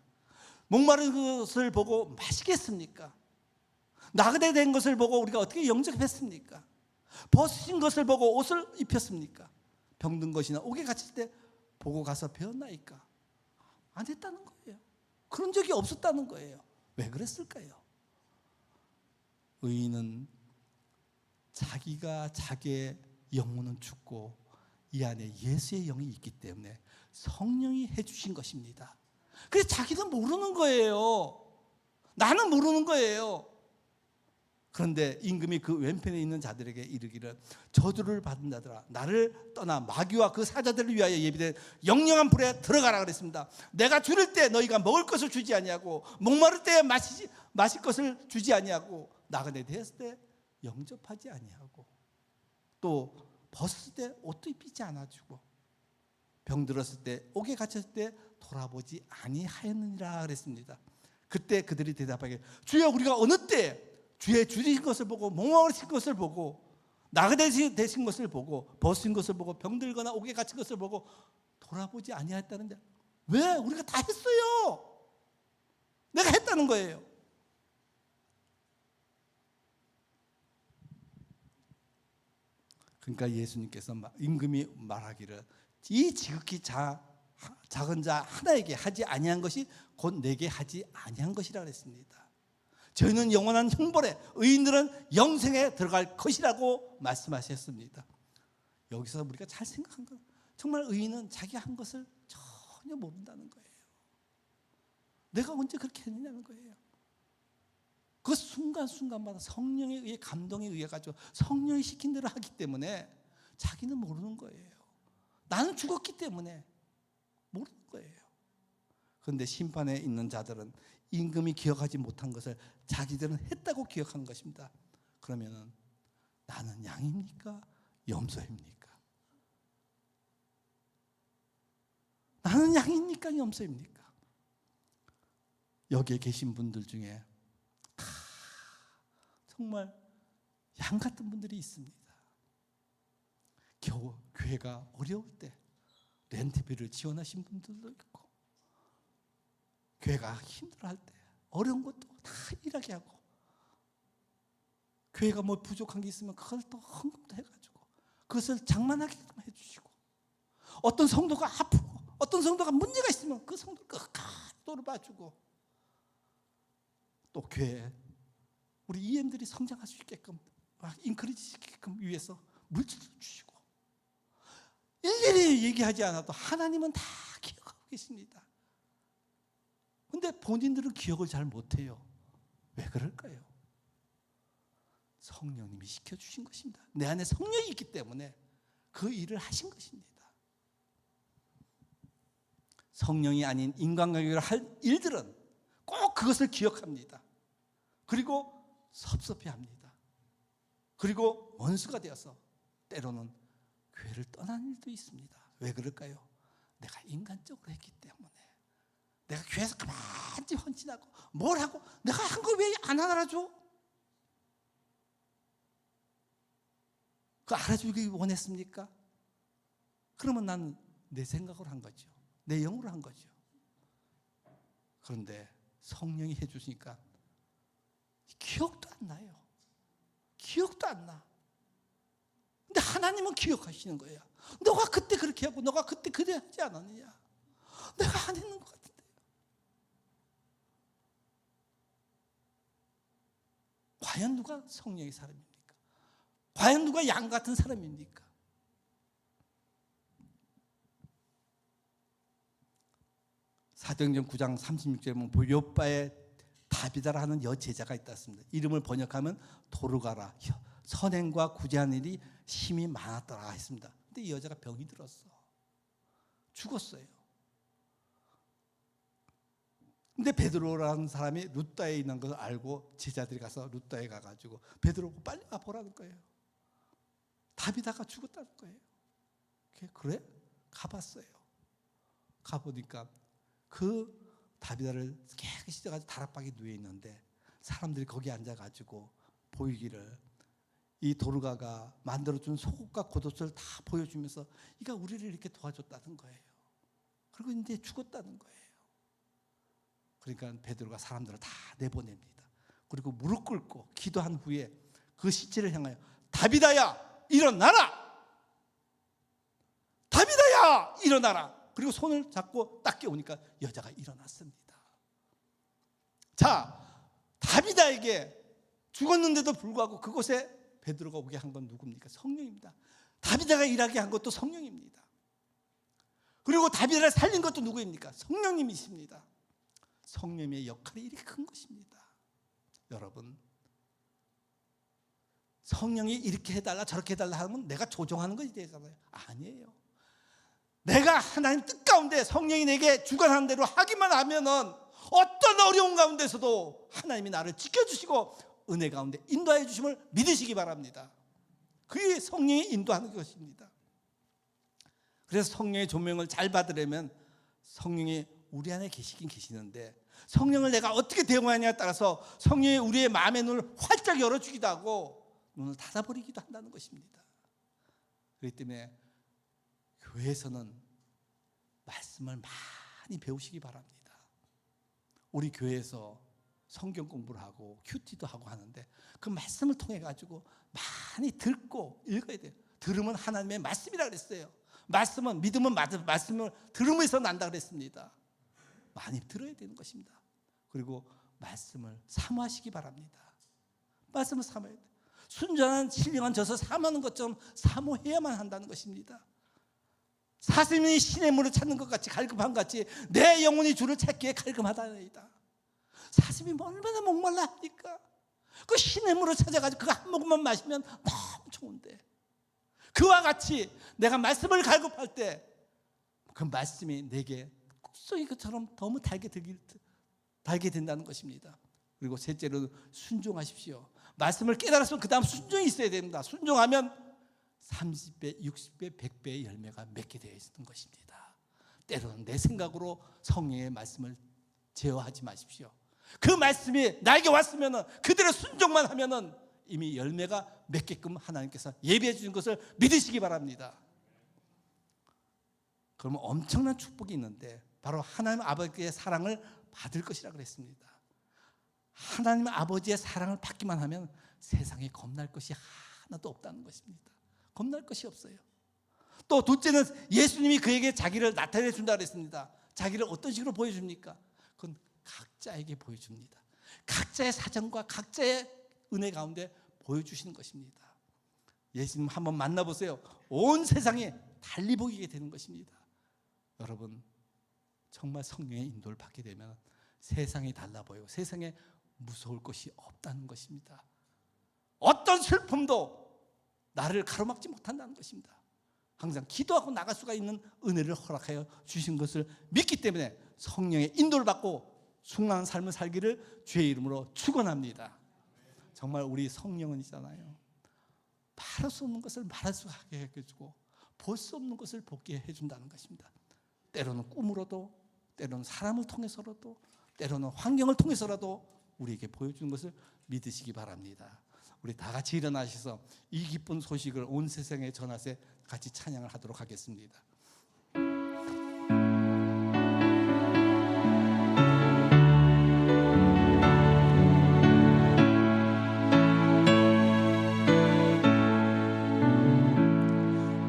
목마른 것을 보고 마시겠습니까? 나그네 된 것을 보고 우리가 어떻게 영접했습니까? 벗으신 것을 보고 옷을 입혔습니까? 병든 것이나 옥에 갇힐 때 보고 가서 배웠나이까? 안 했다는 거예요. 그런 적이 없었다는 거예요. 왜 그랬을까요? 의인은 자기가 자기의 영혼은 죽고 이 안에 예수의 영이 있기 때문에 성령이 해주신 것입니다. 그래서 자기는 모르는 거예요. 나는 모르는 거예요. 그런데 임금이 그 왼편에 있는 자들에게 이르기를 저주를 받은 자들아 나를 떠나 마귀와 그 사자들을 위하여 예비된 영영한 불에 들어가라 그랬습니다. 내가 줄일 때 너희가 먹을 것을 주지 아니하고 목마를 때 마실 것을 주지 아니하고 나그네 되었을 때 영접하지 아니하고 또 벗을 때 옷도 입히지 않아주고 병들었을 때 옥에 갇혔을 때 돌아보지 아니하였느니라 그랬습니다. 그때 그들이 대답하기를 주여 우리가 어느 때 주의 줄이신 것을 보고 목마르신 것을 보고 나그네 되신 것을 보고 벗으신 것을 보고 병들거나 옥에 갇힌 것을 보고 돌아보지 아니하였다는데 왜? 우리가 다 했어요. 내가 했다는 거예요. 그러니까 예수님께서 임금이 말하기를 이 지극히 작은 자 하나에게 하지 아니한 것이 곧 내게 하지 아니한 것이라 그랬습니다. 저희는 영원한 형벌에 의인들은 영생에 들어갈 것이라고 말씀하셨습니다. 여기서 우리가 잘 생각한 건 정말 의인은 자기가 한 것을 전혀 모른다는 거예요. 내가 언제 그렇게 했느냐는 거예요. 그 순간순간마다 성령에 의해 감동에 의해 가지고 성령이 시킨 대로 하기 때문에 자기는 모르는 거예요. 나는 죽었기 때문에 모르는 거예요. 그런데 심판에 있는 자들은 임금이 기억하지 못한 것을 자기들은 했다고 기억하는 것입니다. 그러면은 나는 양입니까? 염소입니까? 나는 양입니까? 염소입니까? 여기에 계신 분들 중에 정말 양 같은 분들이 있습니다. 겨우 교회가 어려울 때 렌트비를 지원하신 분들도 있고 교회가 힘들어할 때 어려운 것도 다 일하게 하고 교회가 뭐 부족한 게 있으면 그걸 또 헌금도 해가지고 그것을 장만하게 해주시고 어떤 성도가 아프고 어떤 성도가 문제가 있으면 그 성도를 끝까지 돌봐주고 또 교회 우리 EM들이 성장할 수 있게끔 인커리지 시키게끔 위해서 물질도 주시고 일일이 얘기하지 않아도 하나님은 다 기억하고 계십니다. 그런데 본인들은 기억을 잘 못해요. 왜 그럴까요? 성령님이 시켜주신 것입니다. 내 안에 성령이 있기 때문에 그 일을 하신 것입니다. 성령이 아닌 인간관계를 할 일들은 꼭 그것을 기억합니다. 그리고 섭섭해합니다. 그리고 원수가 되어서 때로는 교회를 떠나는 일도 있습니다. 왜 그럴까요? 내가 인간적으로 했기 때문에 내가 교회에서 가만히 헌신하고 뭘 하고 내가 한 거 왜 안 알아줘? 그 알아주기 원했습니까? 그러면 난 내 생각으로 한 거죠. 내 영으로 한 거죠. 그런데 성령이 해주시니까 기억도 안 나요. 기억도 안 나. 근데 하나님은 기억하시는 거예요. 너가 그때 그렇게 하고 너가 그때 그래 하지 않았느냐? 내가 안 했는 것 같은데. 과연 누가 성령의 사람입니까? 과연 누가 양 같은 사람입니까? 사도행전 9장 36절에 보면 요바에 다비다라 하는 여제자가 있었습니다. 이름을 번역하면 도르가라, 선행과 구제하는 일이 심히 많았더라 했습니다. 근데 이 여자가 병이 들었어. 죽었어요. 근데 베드로라는 사람이 루다에 있는 것을 알고 제자들이 가서 루다에 가가지고 베드로 빨리 와보라는 거예요. 다비다가 죽었다는 거예요. 그래? 가봤어요. 가보니까 그 다비다를 깨끗이 씻어가지고 다락방에 누워 있는데 사람들이 거기 앉아가지고 보이기를 이 도르가가 만들어준 속옷과 겉옷을 다 보여주면서 이가 우리를 이렇게 도와줬다는 거예요. 그리고 이제 죽었다는 거예요. 그러니까 베드로가 사람들을 다 내보냅니다. 그리고 무릎 꿇고 기도한 후에 그 시체를 향하여 다비다야 일어나라! 다비다야 일어나라! 그리고 손을 잡고 딱 깨우니까 여자가 일어났습니다. 자, 다비다에게 죽었는데도 불구하고 그곳에 베드로가 오게 한 건 누굽니까? 성령입니다. 다비다가 일하게 한 것도 성령입니다. 그리고 다비다를 살린 것도 누구입니까? 성령님이십니다. 성령의 역할이 이렇게 큰 것입니다. 여러분, 성령이 이렇게 해달라 저렇게 해달라 하면 내가 조종하는 것이 되잖아요. 아니에요. 내가 하나님 뜻 가운데 성령이 내게 주관하는 대로 하기만 하면은 어떤 어려운 가운데서도 하나님이 나를 지켜주시고 은혜 가운데 인도해 주심을 믿으시기 바랍니다. 그게 성령이 인도하는 것입니다. 그래서 성령의 조명을 잘 받으려면 성령이 우리 안에 계시긴 계시는데 성령을 내가 어떻게 대응하냐에 따라서 성령이 우리의 마음의 눈을 활짝 열어주기도 하고 눈을 닫아버리기도 한다는 것입니다. 그렇기 때문에 교회에서는 말씀을 많이 배우시기 바랍니다. 우리 교회에서 성경 공부를 하고 큐티도 하고 하는데 그 말씀을 통해 가지고 많이 듣고 읽어야 돼요. 들으면 하나님의 말씀이라 그랬어요. 말씀은 믿음은 말씀을 들으면서 난다 그랬습니다. 많이 들어야 되는 것입니다. 그리고 말씀을 사모하시기 바랍니다. 말씀을 사모해야 돼요. 순전한 신령한 져서 사모하는 것처럼 사모해야만 한다는 것입니다. 사슴이 신의 물을 찾는 것 같이 갈급한 것 같이 내 영혼이 주를 찾기에 갈급하다이다. 사슴이 얼마나 목말라 하니까 그 신의 물을 찾아가지고 그거 한 모금만 마시면 너무 좋은데 그와 같이 내가 말씀을 갈급할 때 그 말씀이 내게 꾹쏘이 것처럼 너무 달게 된다는 것입니다. 그리고 셋째로 순종하십시오. 말씀을 깨달았으면 그 다음 순종이 있어야 됩니다. 순종하면 30배, 60배, 100배의 열매가 맺게 되어 있는 것입니다. 때로는 내 생각으로 성령의 말씀을 제어하지 마십시오. 그 말씀이 나에게 왔으면 그대로 순종만 하면 이미 열매가 맺게끔 하나님께서 예비해 주신 것을 믿으시기 바랍니다. 그러면 엄청난 축복이 있는데 바로 하나님 아버지의 사랑을 받을 것이라 그랬습니다. 하나님 아버지의 사랑을 받기만 하면 세상에 겁날 것이 하나도 없다는 것입니다. 겁날 것이 없어요. 또 둘째는 예수님이 그에게 자기를 나타내 준다 그랬습니다. 자기를 어떤 식으로 보여줍니까? 그건 각자에게 보여줍니다. 각자의 사정과 각자의 은혜 가운데 보여주시는 것입니다. 예수님 한번 만나보세요. 온 세상이 달리 보이게 되는 것입니다. 여러분 정말 성령의 인도를 받게 되면 세상이 달라 보이고 세상에 무서울 것이 없다는 것입니다. 어떤 슬픔도 나를 가로막지 못한다는 것입니다. 항상 기도하고 나갈 수가 있는 은혜를 허락하여 주신 것을 믿기 때문에 성령의 인도를 받고 순응한 삶을 살기를 주의 이름으로 축원합니다. 정말 우리 성령은 있잖아요. 말할 수 없는 것을 말할 수 하게 해주고 볼 수 없는 것을 보게 해준다는 것입니다. 때로는 꿈으로도 때로는 사람을 통해서라도 때로는 환경을 통해서라도 우리에게 보여주는 것을 믿으시기 바랍니다. 우리 다 같이 일어나셔서 이 기쁜 소식을 온 세상에 전하세 같이 찬양을 하도록 하겠습니다.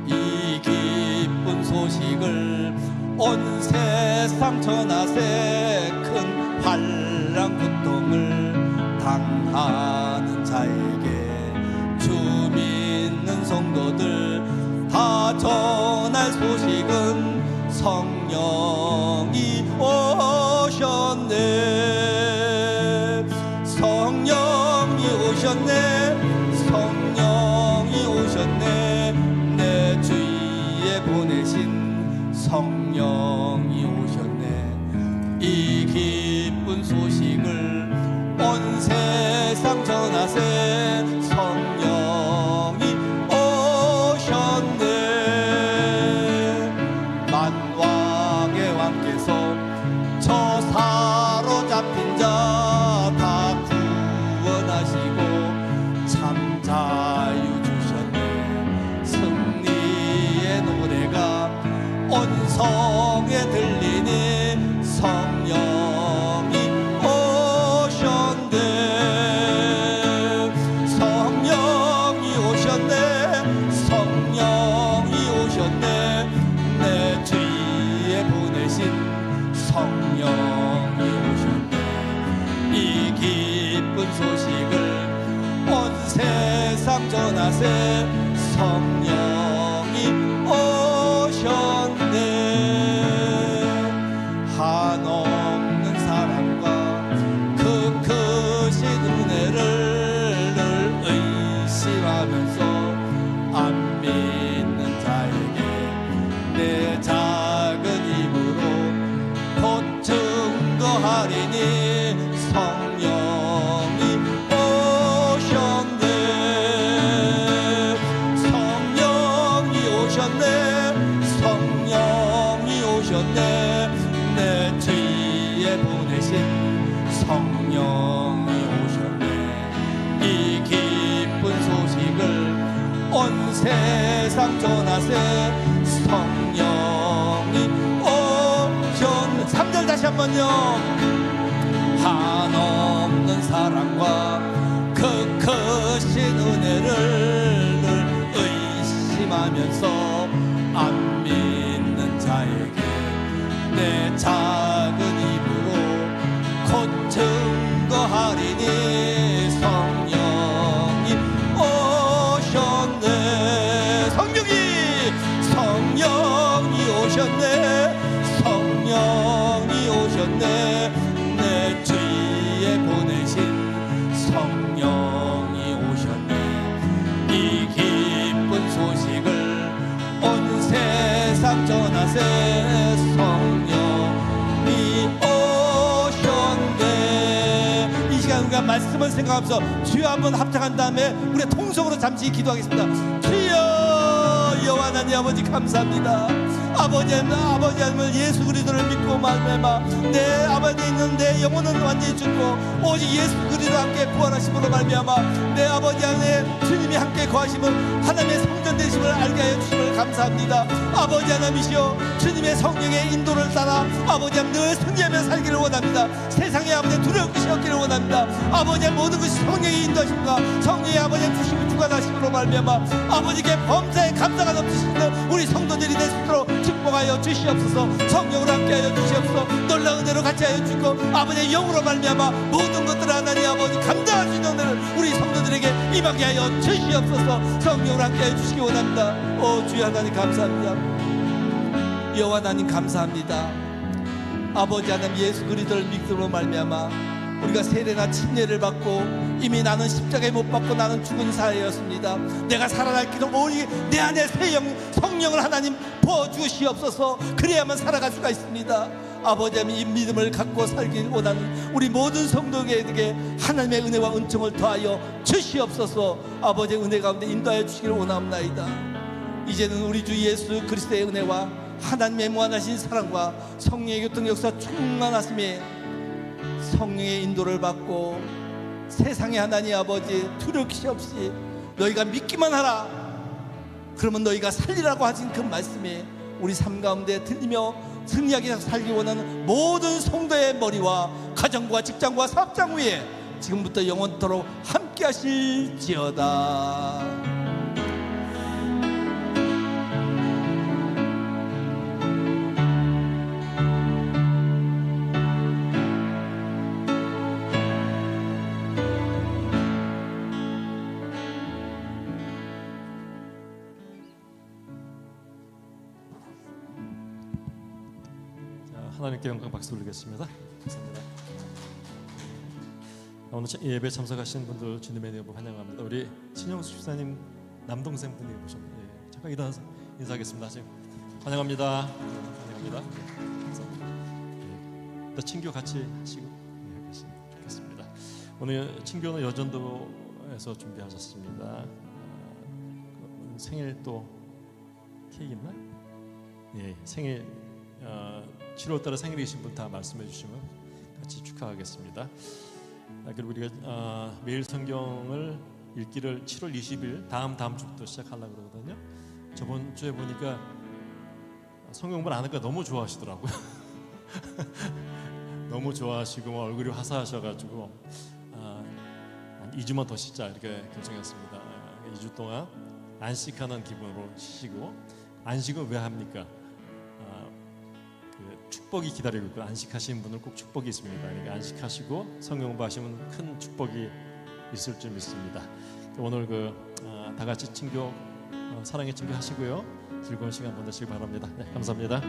이 기쁜 소식을 온 세상 전하세 큰 환난 고통을 당하는 자에게 주 믿는 성도들 다 전할 소식은 성령이 오셨네. 성령이 오셨네. 성령이 오셨네. 내 주위에 보내신 성령이 오셨네. 이 기쁜 소식을 온 세상 전하세 성령이 오셨네. 만왕의 왕께서 저 사로잡힌 자 다 구원하시고 참 자유 주셨네. 승리의 노래가 온 성에 들리니 성령이 오셨네. 성령이 오셨네. 성령이 오셨네. 내 주위에 보내신 성령이 오셨네. 이 기쁜 소식을 온 세상 전하세 성령이 오셨네. 한없는 사랑과 그 크신 은혜를 늘 의심하는 온 세상 전하세 성령이 오셨네. 3절 다시 한번요. 한없는 사랑과 그 크신 은혜를 늘 의심하면서 안 믿는 자에게 내 작은 입으로 곧 증거하리니 성령이 오셨네. 성령이 오셨네. 성령이 오셨네. 내 주위에 보내신 성령이 오셨네. 이 기쁜 소식을 온 세상 전하세 성령이 오셨네. 이 시간 우리가 말씀을 생각하면서 주여 한번 합장한 다음에 우리가 통성으로 잠시 기도하겠습니다. 주여 여호와 하나님 아버지 감사합니다. 아버지 하나님을 예수 그리스도를 믿고 말미암아 내 아버지 있는 내 영혼은 완전히 죽고 오직 예수 그리스도 함께 부활하심으로 말미암아 내 아버지 안에 주님이 함께 거하심을 하나님의 성전 되심을 알게 하여 주심을 감사합니다. 아버지 하나님이시여 주님의 성령의 인도를 따라 아버지 하나님 늘 승리하며 살기를 원합니다. 세상에 아버지 두려울 것이 없기를 원합니다. 아버지 하나님 모든 것이 성령의 인도하심과 성령의 아버지 하나님 주심을 주관하심으로 말미암아 아버지께 범사에 감사가 넘치시는 우리 성도들이 될 수 있도록 축복하여 주시옵소서. 성령으로 함께하여 주시옵소서. 놀라운 은혜로 같이하여 주시고 아버지의 영으로 말미암아 모든 것들을 하나님 아버지 감당할 수 있는 은혜를 우리 성도들에게 임하게 하여 주시옵소서. 성령으로 함께하여 주시기 원합니다. 오 주여 하나님 감사합니다. 여호와 하나님 감사합니다. 아버지 하나님 예수 그리스도를 믿음으로 말미암아 우리가 세례나 침례를 받고 이미 나는 십자가에 못 박고 나는 죽은 사회였습니다. 내가 살아날 길은 오직 내 안에 성령을 하나님 부어주시옵소서. 그래야만 살아갈 수가 있습니다. 아버지 하나님 이 믿음을 갖고 살길 원하는 우리 모든 성도에게 하나님의 은혜와 은총을 더하여 주시옵소서. 아버지의 은혜 가운데 인도하여 주시기를 원합니다. 이제는 우리 주 예수 그리스도의 은혜와 하나님의 무한하신 사랑과 성령의 교통 역사 충만하심에 성령의 인도를 받고 세상의 하나님 아버지 두려울 것이 없이 너희가 믿기만 하라 그러면 너희가 살리라고 하신 그 말씀이 우리 삶 가운데 들리며 승리하게 살기 원하는 모든 성도의 머리와 가정과 직장과 사업장 위에 지금부터 영원토록 함께 하실지어다. 하나님께 영광 박수 올리겠습니다. 감사합니다. 오늘 예배 참석하신 분들 주님의 이름으로 환영합니다. 우리 신영수 집사님 남동생분이 오셨네요. 예, 잠깐 일어나서 인사하겠습니다. 지금 환영합니다. 환영합니다. 또 친교 같이 하시고 하시면 좋겠습니다. 오늘 친교는 여전도에서 준비하셨습니다. 생일 또 케이크 있나? 예, 생일 7월달에 생일이신 분 다 말씀해 주시면 같이 축하하겠습니다. 그리고 우리가 매일 성경을 읽기를 7월 20일 다음 주부터 시작하려고 그러거든요. 저번 주에 보니까 성경 공부를 안 하니까 너무 좋아하시더라고요. 너무 좋아하시고 얼굴이 화사하셔가지고 한 2주만 더 쉬자 이렇게 결정했습니다. 2주 동안 안식하는 기분으로 쉬시고 안식은 왜 합니까? 축복이 기다리고 있고 안식하시는 분은 꼭 축복이 있습니다. 그러니까 안식하시고 성경 공부하시면 큰 축복이 있을 줄 믿습니다. 오늘 다 같이 친교 사랑의 친교 하시고요. 즐거운 시간 보내시기 바랍니다. 네, 감사합니다.